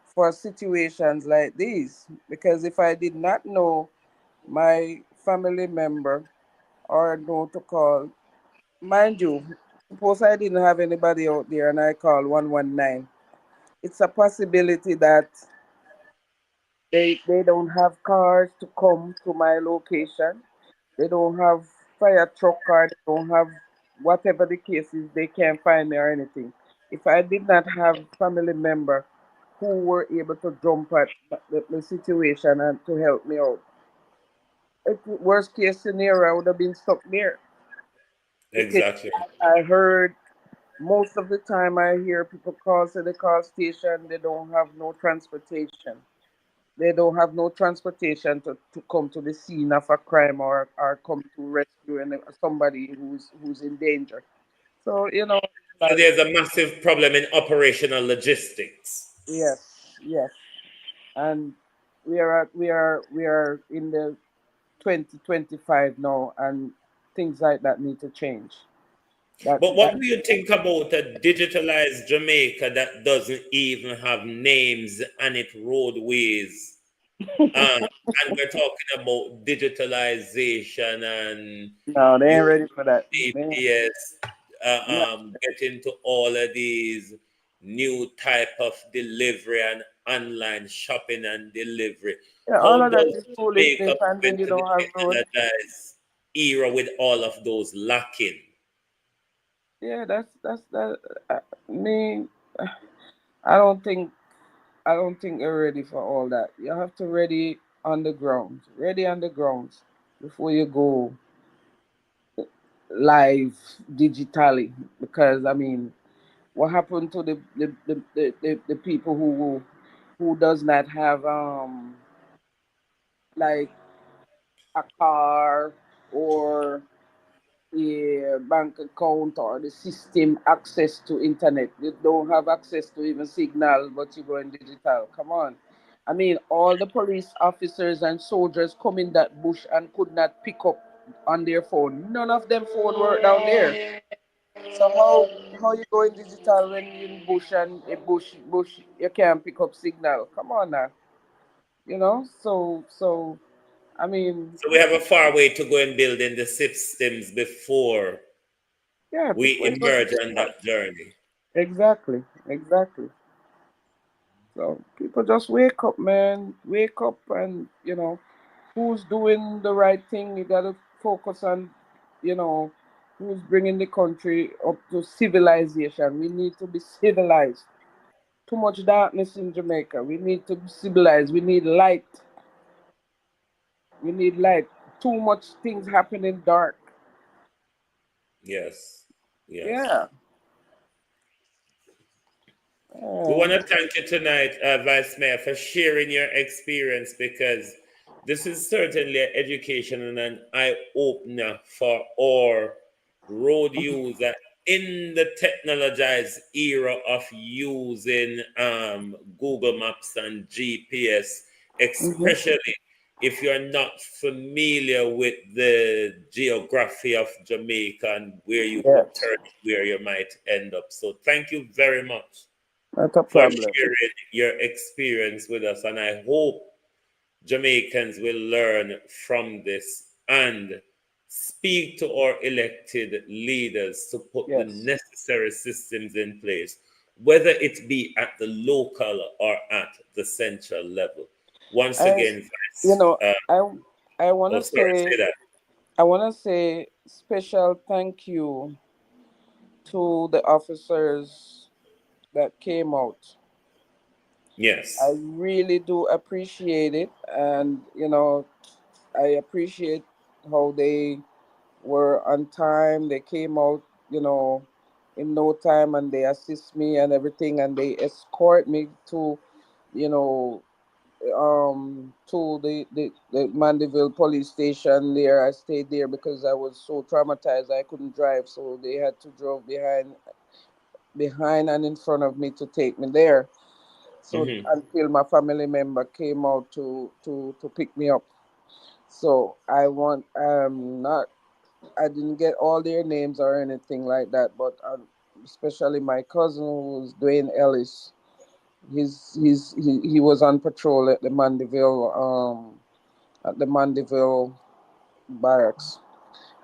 for situations like these. Because if I did not know my family member or know to call, mind you, suppose I didn't have anybody out there and I call 119. It's a possibility that they don't have cars to come to my location. They don't have fire truck, or they don't have whatever the case is, they can't find me or anything. If I did not have family member who were able to jump at the situation and to help me out, worst case scenario, I would have been stuck there. Because Exactly. I heard most of the time I hear people call, say the call station, they don't have no transportation. They don't have no transportation to come to the scene of a crime, or come to rescue somebody who's in danger. So, So like, there's a massive problem in operational logistics. yes, yes. And we are in the 2025 now, and things like that need to change. That But what do you think about a digitalized Jamaica that doesn't even have names and it roadways? And we're talking about digitalization and no, they ain't you ready for that. GPS, Yeah, getting to all of these new type of delivery and online shopping and delivery. yeah, How all of that does is Jamaica foolishness, and move then you into the don't have road. digitalized era with all of those lacking? Yeah, that's that. Me, I don't think I don't think you're ready for all that. You have to ready on the ground before you go live digitally. Because I mean, what happened to the people who does not have like a car or a bank account or the system access to internet. You don't have access to even signal, but you go in digital. Come on. I mean, all the police officers and soldiers come in that bush and could not pick up on their phone. None of them phone work down there. So how you going digital when you in bush and a bush you can't pick up signal? Come on now. You know? So I mean, So we have a far way to go in building the systems before yeah, we before you go emerge on digital. that journey. Exactly, exactly. So people just wake up, man. Wake up, and who's doing the right thing. You gotta focus on, you know, who's bringing the country up to civilization. We need to be civilized. Too much darkness in Jamaica. We need to be civilized. We need light. We need light. Too much things happen in dark. Yes, yes. Yeah. We want Oh. to thank you tonight, Vice Mayor, for sharing your experience because this is certainly an education and an eye opener for our road user in the technologized era of using Google Maps and GPS, Mhm. especially if you're not familiar with the geography of Jamaica and where you could Yes. turn, where you might end up. So thank you very much Not a for problem. sharing your experience with us. And I hope Jamaicans will learn from this and speak to our elected leaders to put the Yes. necessary systems in place, whether it be at the local or at the central level. Once I, again, you Vice, know, I I wanna sorry, say say that. I wanna say special thank you to the officers that came out. I Yes. really do appreciate it, and I appreciate how they were on time. They came out, in no time, and they assist me and everything, and they escort me you know, to the Mandeville police station there. I stayed there because I was so traumatized I couldn't drive, so they had to drive behind and in front of me to take me there. So Hmm. until my family member came out to pick me up. So not I didn't get all their names or anything like that, but especially my cousin who's Dwayne Ellis. He was on patrol at the Mandeville barracks.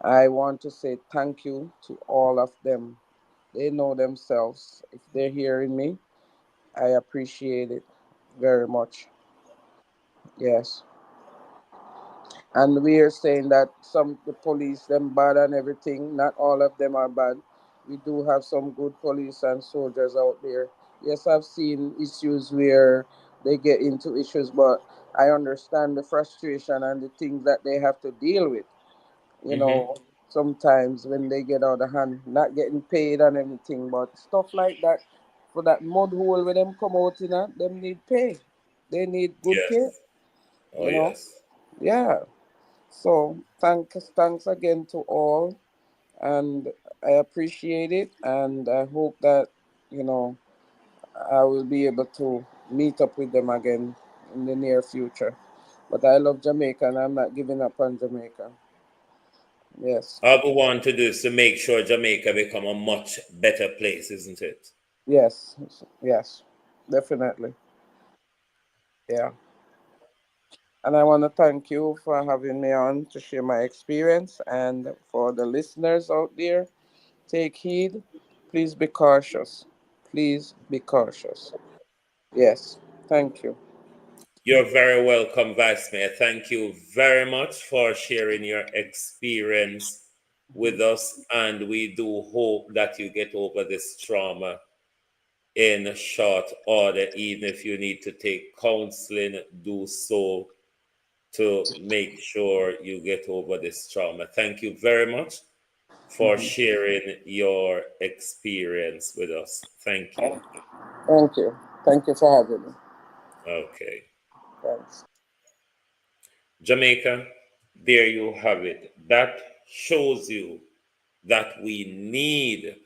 I want to say thank you to all of them. They know themselves. If they're hearing me, I appreciate it very much. Yes. And we are saying that some the police them bad and everything. Not all of them are bad. We do have some good police and soldiers out there. Yes, I've seen issues where they get into issues, but I understand the frustration and the things that they have to deal with. You Hmm. know, sometimes when they get out of hand, not getting paid and everything, but stuff like that. For that mud hole where them come out in, them need pay. They need good pay. Yes. Oh, You know, yes. yeah. So thanks again to all, and I appreciate it, and I hope that you know I will be able to meet up with them again in the near future. But I love Jamaica and I'm not giving up on Jamaica. Yes. All we want to do is to make sure Jamaica become a much better place, isn't it? Yes. Yes. Definitely. Yeah. And I want to thank you for having me on to share my experience. And for the listeners out there, take heed. Please be cautious. Please be cautious. Yes. Thank you. You're very welcome, Vice Mayor. Thank you very much for sharing your experience with us. And we do hope that you get over this trauma in short order. Even if you need to take counseling, do so to make sure you get over this trauma. Thank you very much for sharing your experience with us. Thank you. Thank you. Thank you for having me. Okay. Thanks. Jamaica, there you have it. That shows you that we need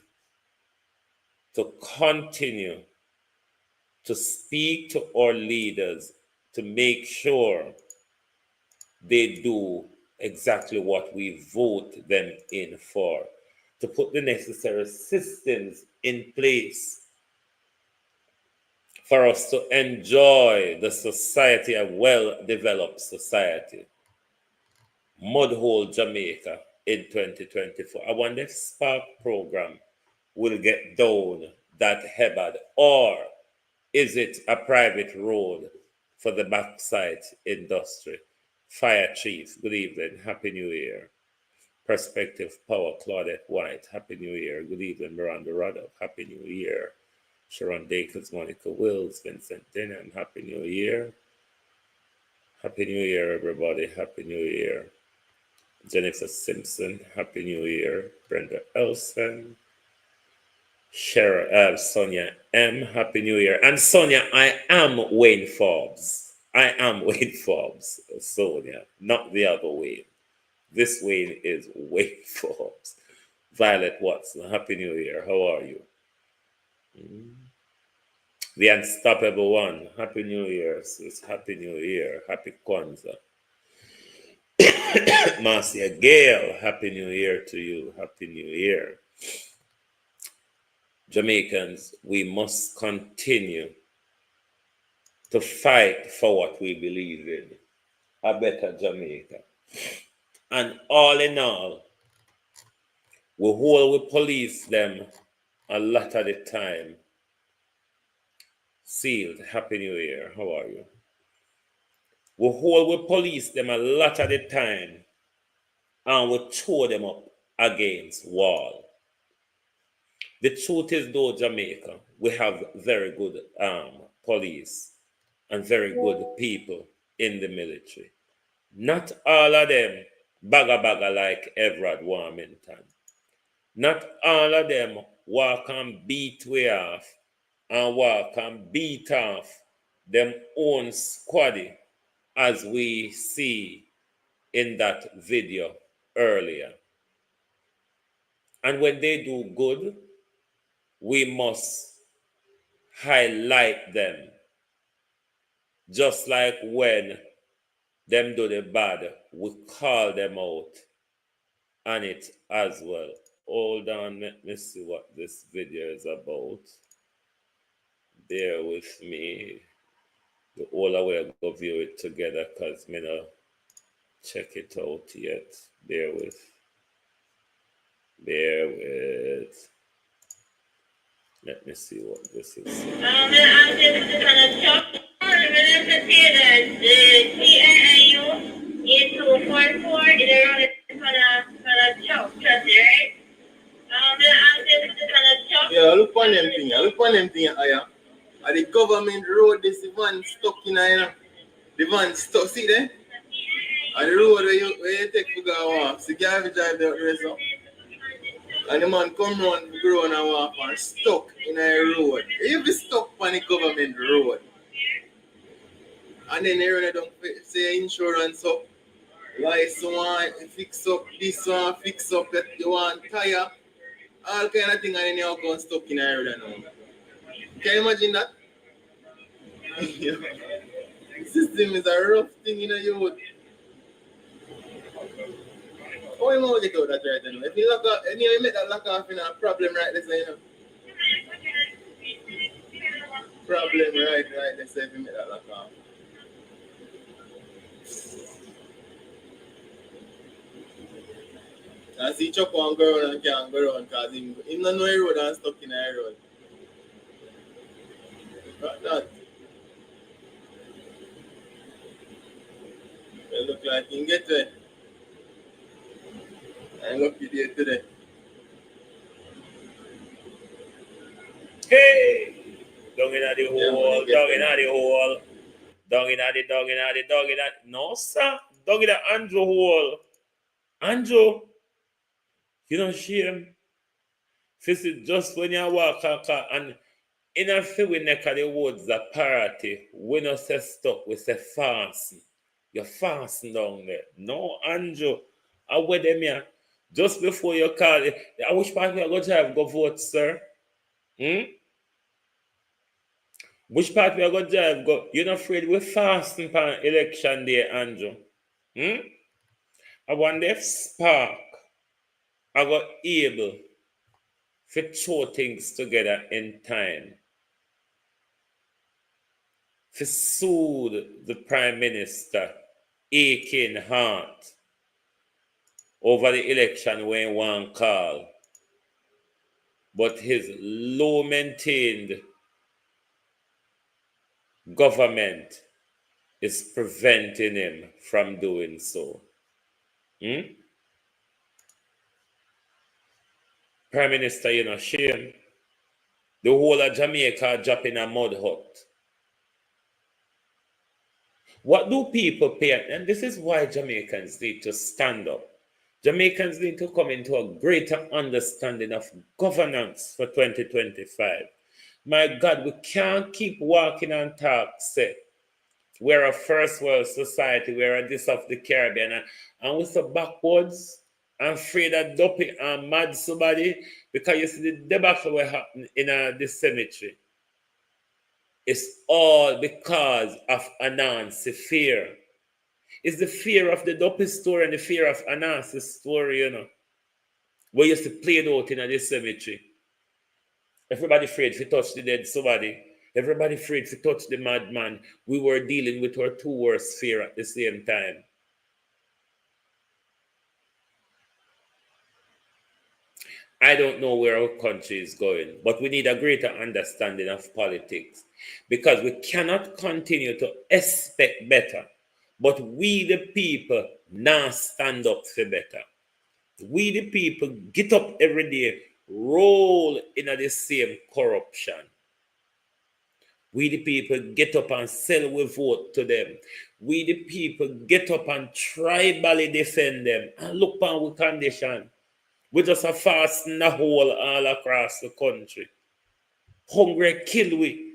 to continue to speak to our leaders to make sure they do exactly what we vote them in for, to put the necessary systems in place for us to enjoy the society, a well-developed society. Mudhole Jamaica in 2024. I wonder if Spark program will get down that Hebad, or is it a private road for the backside industry? Fire Chief, good evening, Happy New Year. Perspective Power, Claudette White, Happy New Year. Good evening, Miranda Ruddock, Happy New Year. Sharon Dakers, Monica Wills, Vincent Denham, Happy New Year. Happy New Year, everybody, Happy New Year. Jennifer Simpson, Happy New Year. Brenda Elson, Sonia M, Happy New Year. And Sonia, I am Wayne Forbes. I am Wayne Forbes, Sonia, not the other Wayne. This Wayne is Wayne Forbes. Violet Watson, Happy New Year. How are you? The Unstoppable One, Happy New Year, sis. Happy New Year. Happy Kwanzaa. Marcia Gale, Happy New Year to you. Happy New Year. Jamaicans, we must continue to fight for what we believe in, a better Jamaica. And all in all, we police them a lot of the time. Sealed, Happy New Year, how are you? We police them a lot of the time, and we throw them up against wall. The truth is, though, Jamaica, we have very good police and very good people in the military. Not all of them bagga like Everard Warmington. Not all of them walk and beat way off and walk and beat off them own squaddy, as we see in that video earlier. And when they do good, we must highlight them. Just like when them do the bad, we call them out on it as well. Hold on, let me see what this video is about. Bear with me. The whole way I go view it together, because me not check it out yet. Bear with. Let me see what this is. Yeah, look on them thing. And the government road, this van stuck in there. The van stuck, see there? And the road where you take to go off. So you can't drive the rest up. And the man come round the ground and walk and stuck in a road. You be stuck on the government road. And then they don't say insurance up. License one, fix up this one, fix up that you want tire. All kind of things, and then you come stuck in a road now. Can you imagine that? System is a rough thing in a youth. How am I get out that right now? If you lock off, and you make that lock off in a problem right there, you know. Problem right there, if you make that lock off. And see chop on go around and can't go around because him don't know the road and stuck in the road. Got that. It look like he can get there. And lucky day today. Hey! Down in the hole, down in the hole. Down in the. No, sir. Down in the Andrew hole. Andrew, you know shame. This is just when you walk and in a few neck of the woods, the party, we not say stuck, we say fasten. You're fasten down there. No, Andrew, I wear them here. Just before you call it, I wish part we are going to have go vote, sir. Which part we are going to have go? You're not afraid we're fasting for election day, Andrew. I wonder if Spark I got able to throw things together in time. To soothe the Prime Minister aching heart over the election when one call. But his low maintained government is preventing him from doing so. Prime Minister, you know, shame. The whole of Jamaica drop in a mud hut. What do people pay? And this is why Jamaicans need to stand up. Jamaicans need to come into a greater understanding of governance for 2025. My God, we can't keep walking and talk, say, we're a first world society, we're a this of the Caribbean, and we're so backwards and afraid of dopey and mad somebody because you see the debacle what happened in this cemetery. It's all because of Anansi's fear. It's the fear of the dopey story and the fear of Anansi's story, you know. We used to play it out in this cemetery. Everybody afraid to touch the dead somebody. Everybody afraid to touch the madman. We were dealing with our two worst fear at the same time. I don't know where our country is going, but we need a greater understanding of politics because we cannot continue to expect better, but we the people now stand up for better. We the people get up every day, roll in the same corruption. We the people get up and sell we vote to them. We the people get up and tribally defend them and look upon we condition. We just a fast in the hole all across the country. Hungry kill we.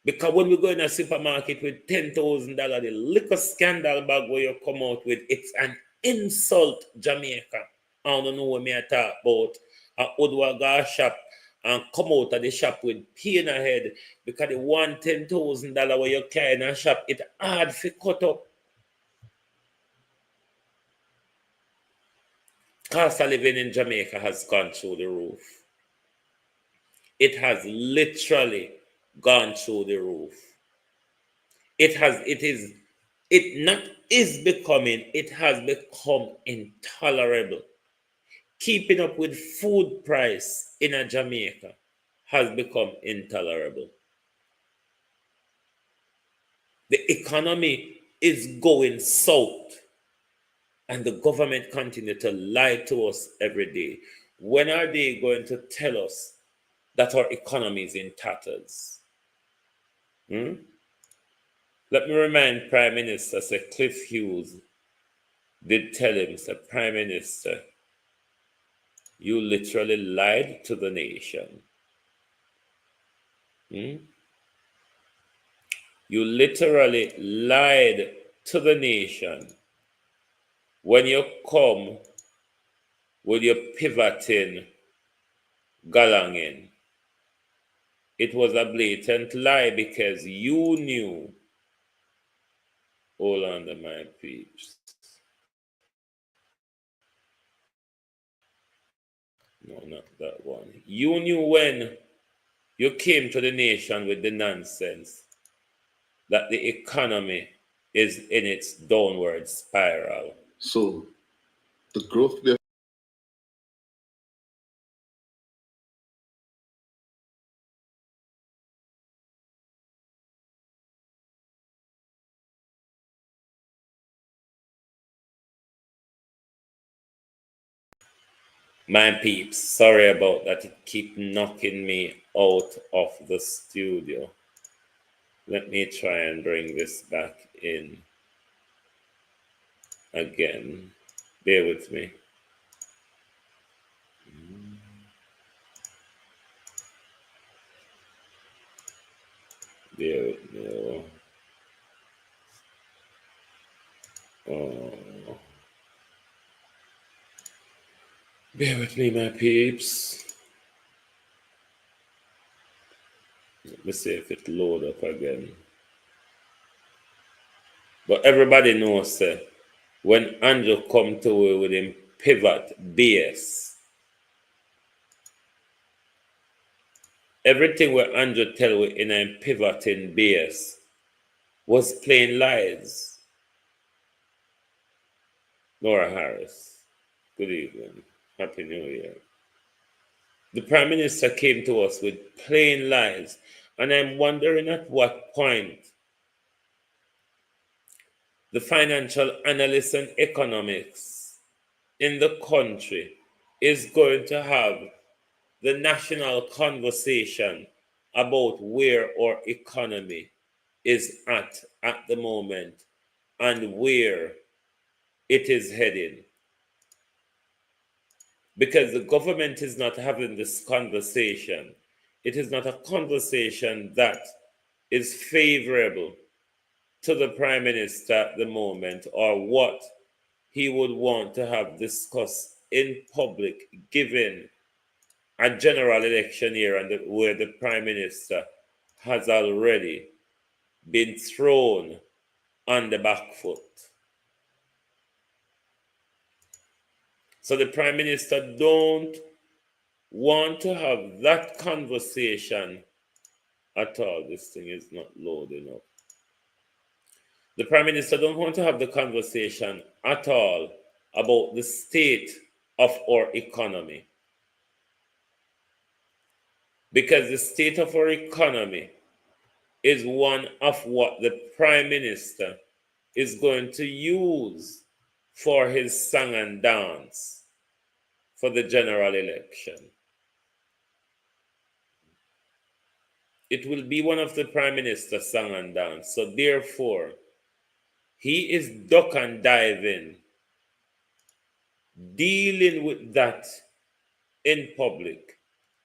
Because when we go in a supermarket with $10,000, the liquor scandal bag where you come out with, it's an insult, Jamaica. I don't know what me I talk about. I would go a shop and come out of the shop with pain ahead because the $10,000 where you carry in a shop, it's hard to cut up. Cost of living in Jamaica has gone through the roof. It has literally gone through the roof. It has become intolerable. Keeping up with food price in a Jamaica has become intolerable. The economy is going south. And the government continue to lie to us every day. When are they going to tell us that our economy is in tatters? Let me remind Prime Minister, Sir Cliff Hughes did tell him, Sir Prime Minister, you literally lied to the nation. You literally lied to the nation when you come with your pivoting galanging. It was a blatant lie because you knew Hold on to my peeps. No, not that one. You knew when you came to the nation with the nonsense that the economy is in its downward spiral. So the growth we My peeps, sorry about that. It keep knocking me out of the studio. Let me try and bring this back in again. Bear with me. Bear with me. Oh. Bear with me, my peeps. Let me see if it load up again. But everybody knows when Andrew come to we with him pivot base, everything where Andrew tell we in a pivoting base was plain lies. Laura Harris, good evening. Happy New Year. The Prime Minister came to us with plain lies, and I'm wondering at what point the financial analysts and economics in the country is going to have the national conversation about where our economy is at the moment and where it is heading. Because the government is not having this conversation. It is not a conversation that is favorable to the Prime Minister at the moment, or what he would want to have discussed in public, given a general election year and where the Prime Minister has already been thrown on the back foot. So the Prime Minister don't want to have that conversation at all. This thing is not loading up. The Prime Minister don't want to have the conversation at all about the state of our economy. Because the state of our economy is one of what the Prime Minister is going to use for his song and dance for the general election. It will be one of the Prime Minister's song and dance. So therefore, he is duck and diving, dealing with that in public,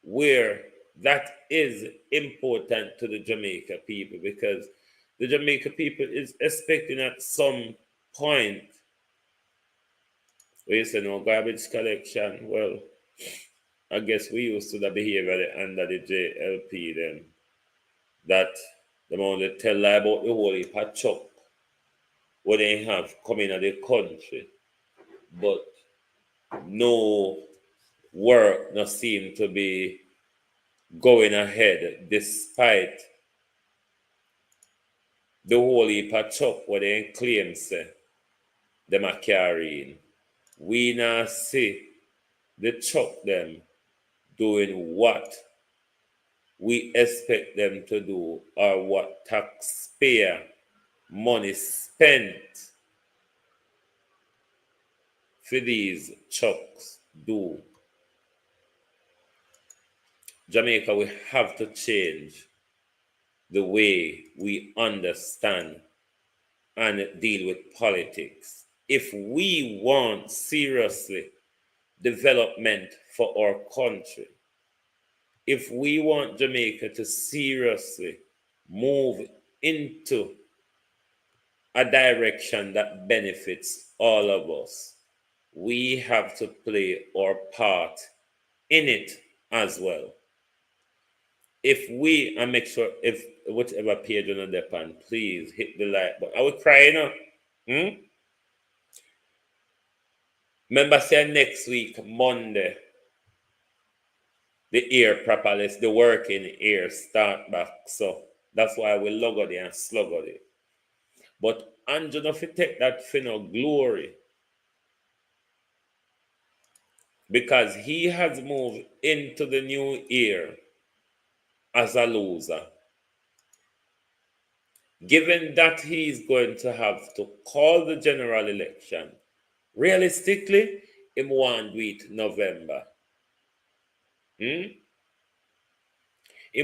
where that is important to the Jamaica people, because the Jamaica people is expecting at some point, where you say no garbage collection. Well, I guess we used to the behavior under the JLP then, that the more they tell lie about the whole heap of chuck what they have coming in the country, but no work not seem to be going ahead despite the whole heap of chuck what they claim say them are carrying. We now see the chuck them doing what we expect them to do, or what taxpayer money spent for these chucks do. Jamaica, we have to change the way we understand and deal with politics. If we want seriously development for our country, if we want Jamaica to seriously move into a direction that benefits all of us, we have to play our part in it as well. if we, and make sure, if whatever page on the pan, please hit the like button. I will cry, Remember, say next week, Monday, the ear properly, the working ear start back. So that's why we log it and slug it. But Andrew, if you take that for no glory, because he has moved into the new year as a loser. Given that he is going to have to call the general election, realistically, him want to do it November. Him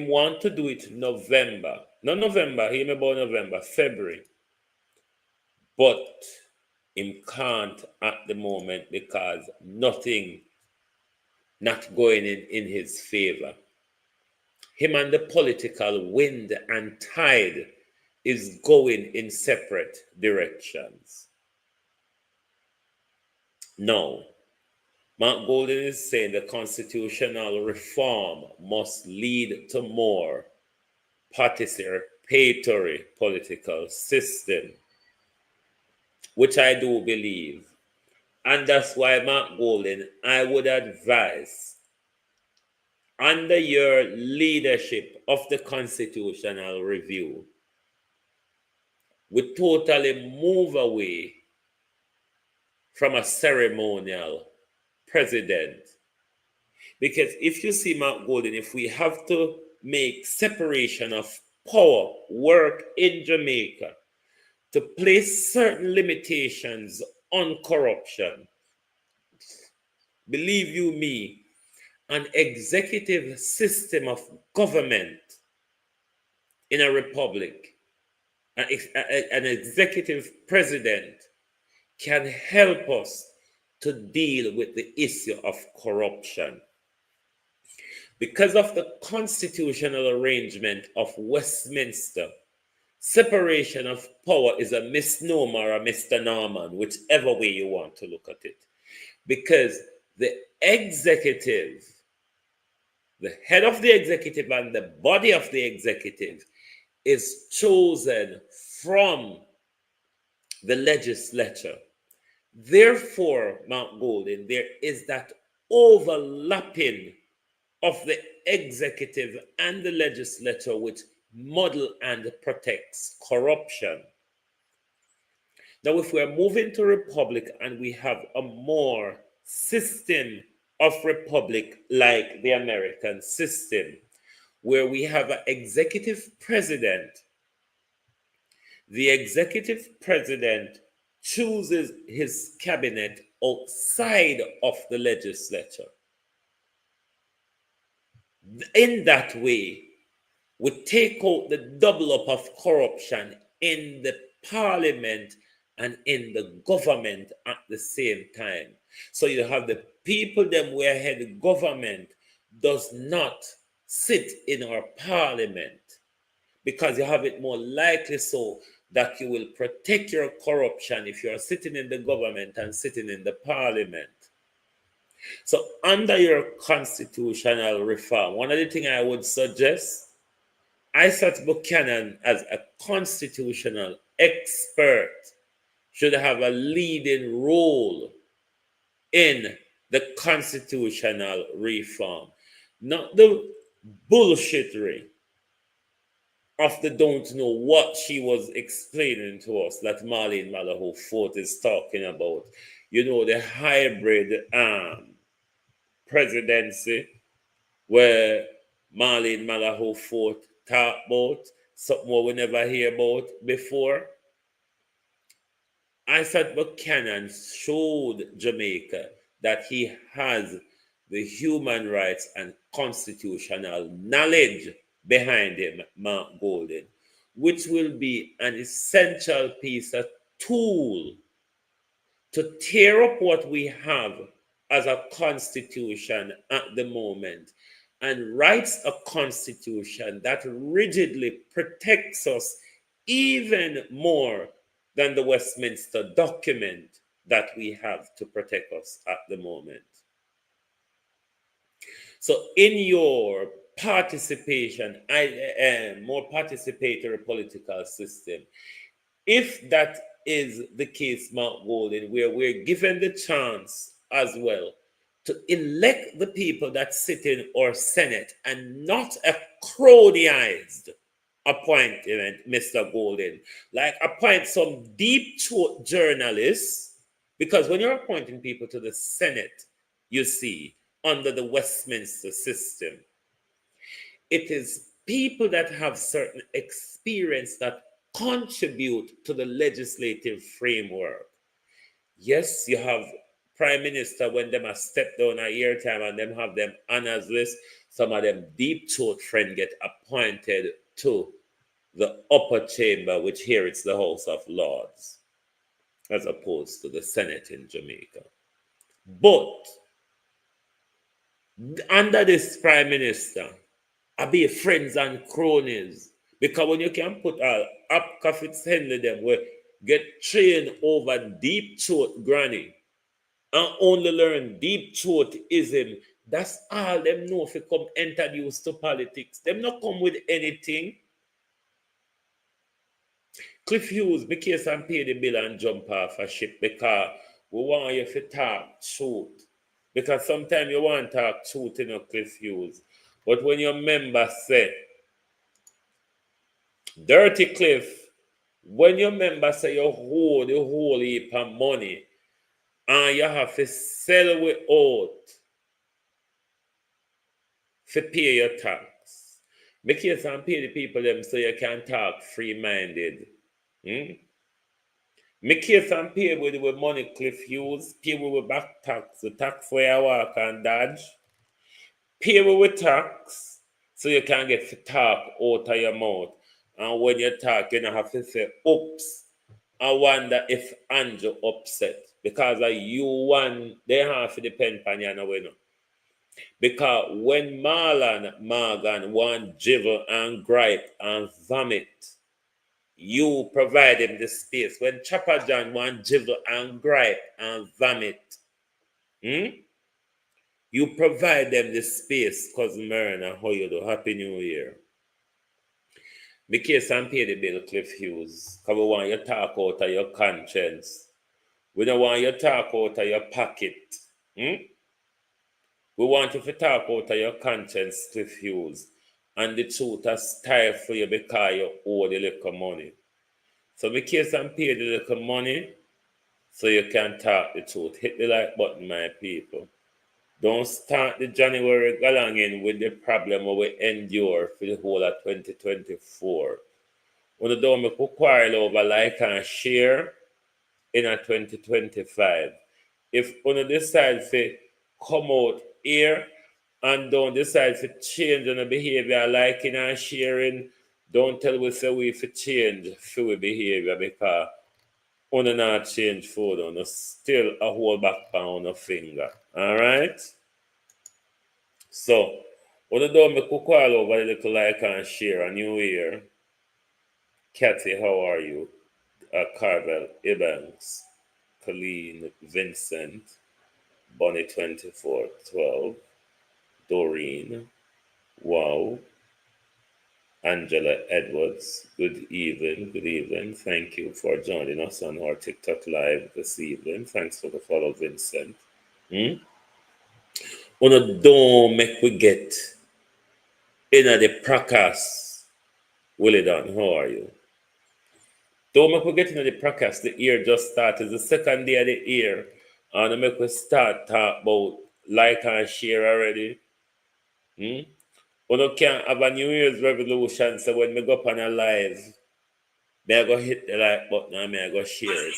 want to do it November. Not November, he may about November, February. But him can't at the moment because nothing not going in his favor. Him and the political wind and tide is going in separate directions. No. Mark Golden is saying the constitutional reform must lead to more participatory political system, which I do believe. And that's why, Mark Golden, I would advise, under your leadership of the constitutional review, we totally move away from a ceremonial president. Because if you see, Mark Golden, if we have to make separation of power work in Jamaica to place certain limitations on corruption, believe you me, an executive system of government in a republic, an executive president can help us to deal with the issue of corruption. Because of the constitutional arrangement of Westminster, separation of power is a misnomer or a Mr. Norman, whichever way you want to look at it. Because the executive, the head of the executive and the body of the executive is chosen from the legislature. Therefore, Mount Golden, there is that overlapping of the executive and the legislature which model and protects corruption. Now, if we're moving to republic and we have a more system of republic like the American system, where we have an executive president, the executive president chooses his cabinet outside of the legislature. In that way, we take out the double up of corruption in the parliament and in the government at the same time. So you have the people them where head the government does not sit in our parliament, because you have it more likely so that you will protect your corruption if you are sitting in the government and sitting in the parliament. So under your constitutional reform, one of the things I would suggest, Isaac Buchanan as a constitutional expert should have a leading role in the constitutional reform, not the bullshittery of the don't know what she was explaining to us that Marlene Malaho Fort is talking about. You know, the hybrid presidency where Marlene Malaho Fort talked about, something we never hear about before. Isaac Buchanan showed Jamaica that he has the human rights and constitutional knowledge behind him, Mark Golden, which will be an essential piece, a tool to tear up what we have as a constitution at the moment and writes a constitution that rigidly protects us even more than the Westminster document that we have to protect us at the moment. So in your participation, more participatory political system. If that is the case, Mount Golden, where we're given the chance as well to elect the people that sit in our Senate and not a cronyized appointment, Mr. Golden, like appoint some deep throat journalists, because when you're appointing people to the Senate, you see, under the Westminster system, it is people that have certain experience that contribute to the legislative framework. Yes, you have prime minister when them a step down a year time and them have them honors list. Some of them deep throat friend get appointed to the upper chamber, which here it's the House of Lords, as opposed to the Senate in Jamaica. But under this prime minister, I be friends and cronies. Because when you can put all up coffees handle them, we get trained over deep throat granny and only learn deep throatism. That's all them know if you come introduce to politics. Them not come with anything. Cliff Hughes, be case and pay the bill and jump off a ship because we want you to talk truth. Because sometimes you want to talk truth in a Cliff Hughes. But when your member say, Dirty Cliff, when your member say you hold the whole heap of money and you have to sell it out to pay your tax, make sure and pay the people them so you can talk free-minded. Make sure and pay with money Cliff Hughes, pay with back tax, the tax for your walk and dodge, pay with tax so you can get to talk out of your mouth. And when you talk, you don't have to say, oops. I wonder if Andrew upset because you one, they have to depend on you now. Because when Marlon Morgan want jivel and gripe and vomit, you provide him the space. When Chopper John want jivel and gripe and vomit, you provide them the space, Cousin Myrna. How you do? Happy New Year. Because and pay the bill, Cliff Hughes. Because we want you to talk out of your conscience. We don't want you to talk out of your pocket. We want you to talk out of your conscience, Cliff Hughes. And the truth has time for you because you owe the little money. So because and pay the little money so you can talk the truth. Hit the like button, my people. Don't start the January galanging with the problem we endure for the whole of 2024. When you don't make a quarrel over like and share in a 2025. If you decide to come out here and don't decide to change on the behavior liking and sharing, don't tell we say we for change for we behavior because on not change food on still a whole back on a finger. All right. So, when you don't make a call over the little like and share a new year, Kathy, how are you? Carvel, Evans, Colleen, Vincent, Bonnie 2412, Doreen, Wow, Angela Edwards, good evening. Thank you for joining us on our TikTok live this evening. Thanks for the follow, Vincent. Don't make we get in the practice. Willie Don, how are you? Don't make we get into the practice. The year just started. It's the second day of the year. And make we start talk about like and share already. We can't have a New Year's revolution. So when we go up on a live, may I go hit the like button and may I go share it.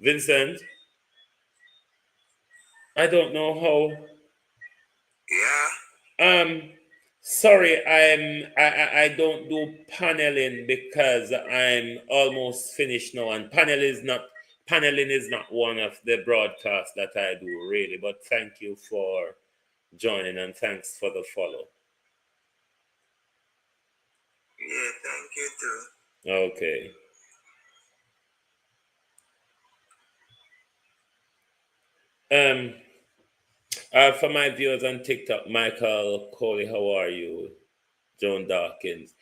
Vincent, I don't know how. Yeah. Sorry, I don't do paneling because I'm almost finished now, and paneling is not one of the broadcasts that I do really. But thank you for joining and thanks for the follow. Yeah, thank you too. Okay. For my viewers on TikTok, Michael Coley, how are you? Joan Dawkins.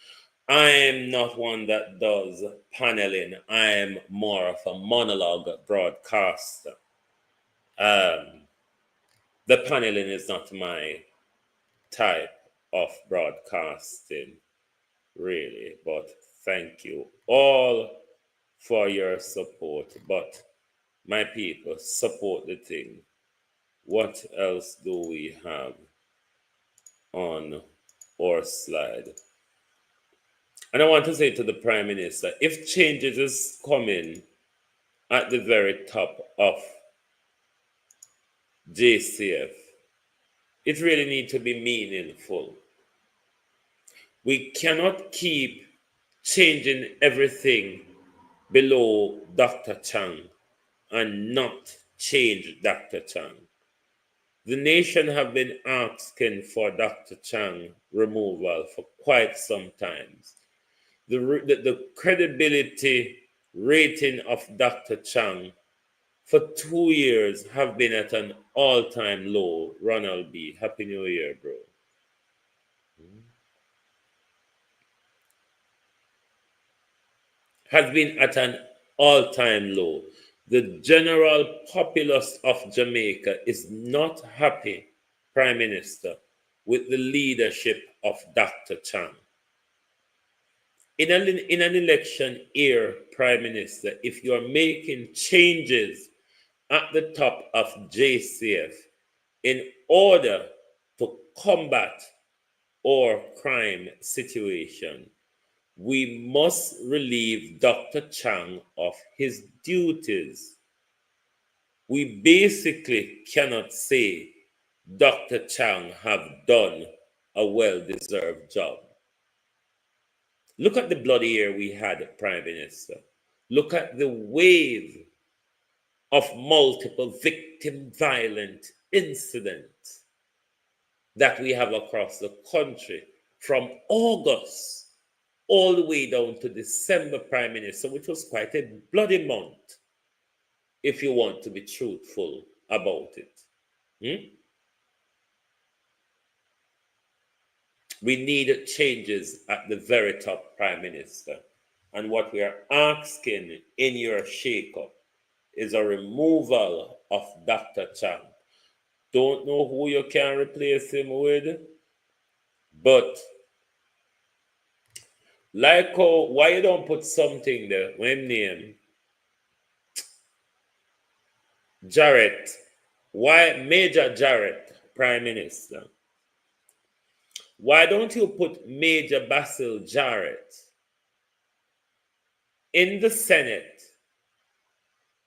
I am not one that does paneling. I am more of a monologue broadcaster. The paneling is not my type of broadcasting, really. But thank you all for your support. But my people, support the thing. What else do we have on our slide? And I want to say to the Prime Minister, if changes is coming at the very top of JCF, it really needs to be meaningful. We cannot keep changing everything below Dr. Chang and not change Dr. Chang. The nation have been asking for Dr. Chang removal for quite some time. The credibility rating of Dr. Chang for 2 years have been at an all-time low. Ronald B., Happy New Year, bro. Has been at an all-time low. The general populace of Jamaica is not happy, Prime Minister, with the leadership of Dr. Chang. In an election year, Prime Minister, if you're making changes at the top of JCF in order to combat our crime situation, we must relieve Dr. Chang of his duties. We basically cannot say Dr. Chang have done a well-deserved job. Look at the bloody year we had, Prime Minister. Look at the wave of multiple victim violent incidents that we have across the country from August all the way down to December, Prime Minister, which was quite a bloody month, if you want to be truthful about it. We need changes at the very top, Prime Minister. And what we are asking in your shake-up is a removal of Dr. Chang. Don't know who you can replace him with, but like why you don't put something there when name Jarrett? Why Major Jarrett, Prime Minister? Why don't you put Major Basil Jarrett in the Senate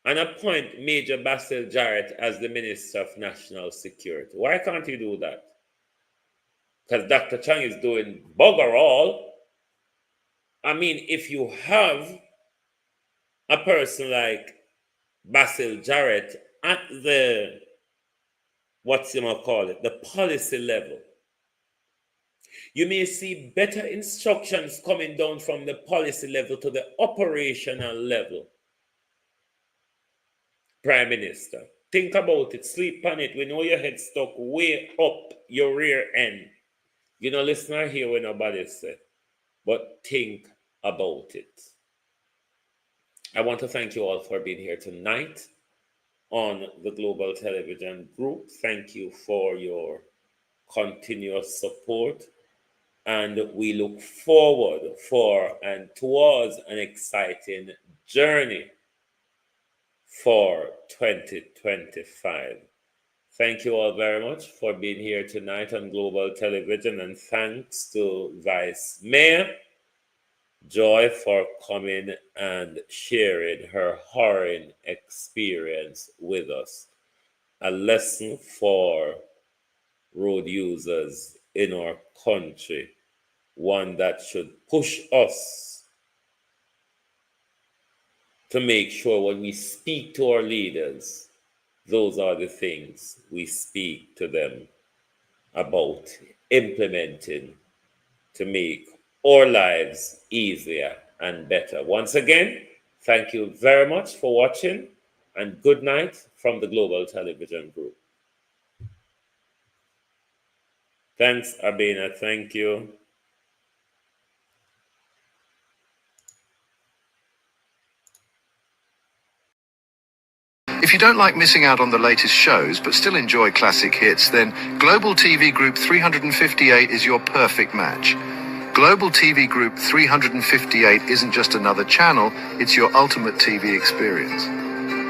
and appoint Major Basil Jarrett as the Minister of National Security? Why can't you do that? Because Dr. Chang is doing bugger all. I mean, if you have a person like Basil Jarrett at the, the policy level, you may see better instructions coming down from the policy level to the operational level. Prime Minister, think about it, sleep on it. We know your head stuck way up your rear end. You know, listener here when nobody said, but think about it. I want to thank you all for being here tonight on the Global Television Group. Thank you for your continuous support. And we look forward for and towards an exciting journey for 2025. Thank you all very much for being here tonight on Global Television, and thanks to Vice Mayor Joy for coming and sharing her horrid experience with us. A lesson for road users in our country, one that should push us to make sure when we speak to our leaders, those are the things we speak to them about implementing to make our lives easier and better. Once again, thank you very much for watching. and good night from the Global Television Group. Thanks, Abina. Thank you. If you don't like missing out on the latest shows but still enjoy classic hits, then Global TV Group 358 is your perfect match. Global TV Group 358 isn't just another channel, it's your ultimate TV experience.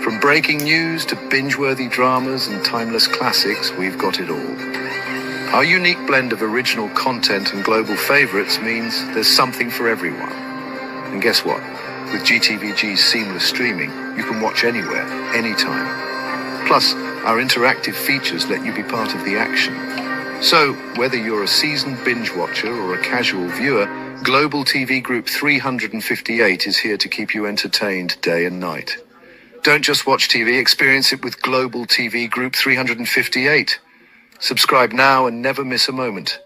From breaking news to binge-worthy dramas and timeless classics, we've got it all. Our unique blend of original content and global favorites means there's something for everyone. And guess what? With GTVG's seamless streaming, you can watch anywhere, anytime. Plus, our interactive features let you be part of the action. So, whether you're a seasoned binge watcher or a casual viewer, Global TV Group 358 is here to keep you entertained day and night. Don't just watch TV, experience it with Global TV Group 358. Subscribe now and never miss a moment.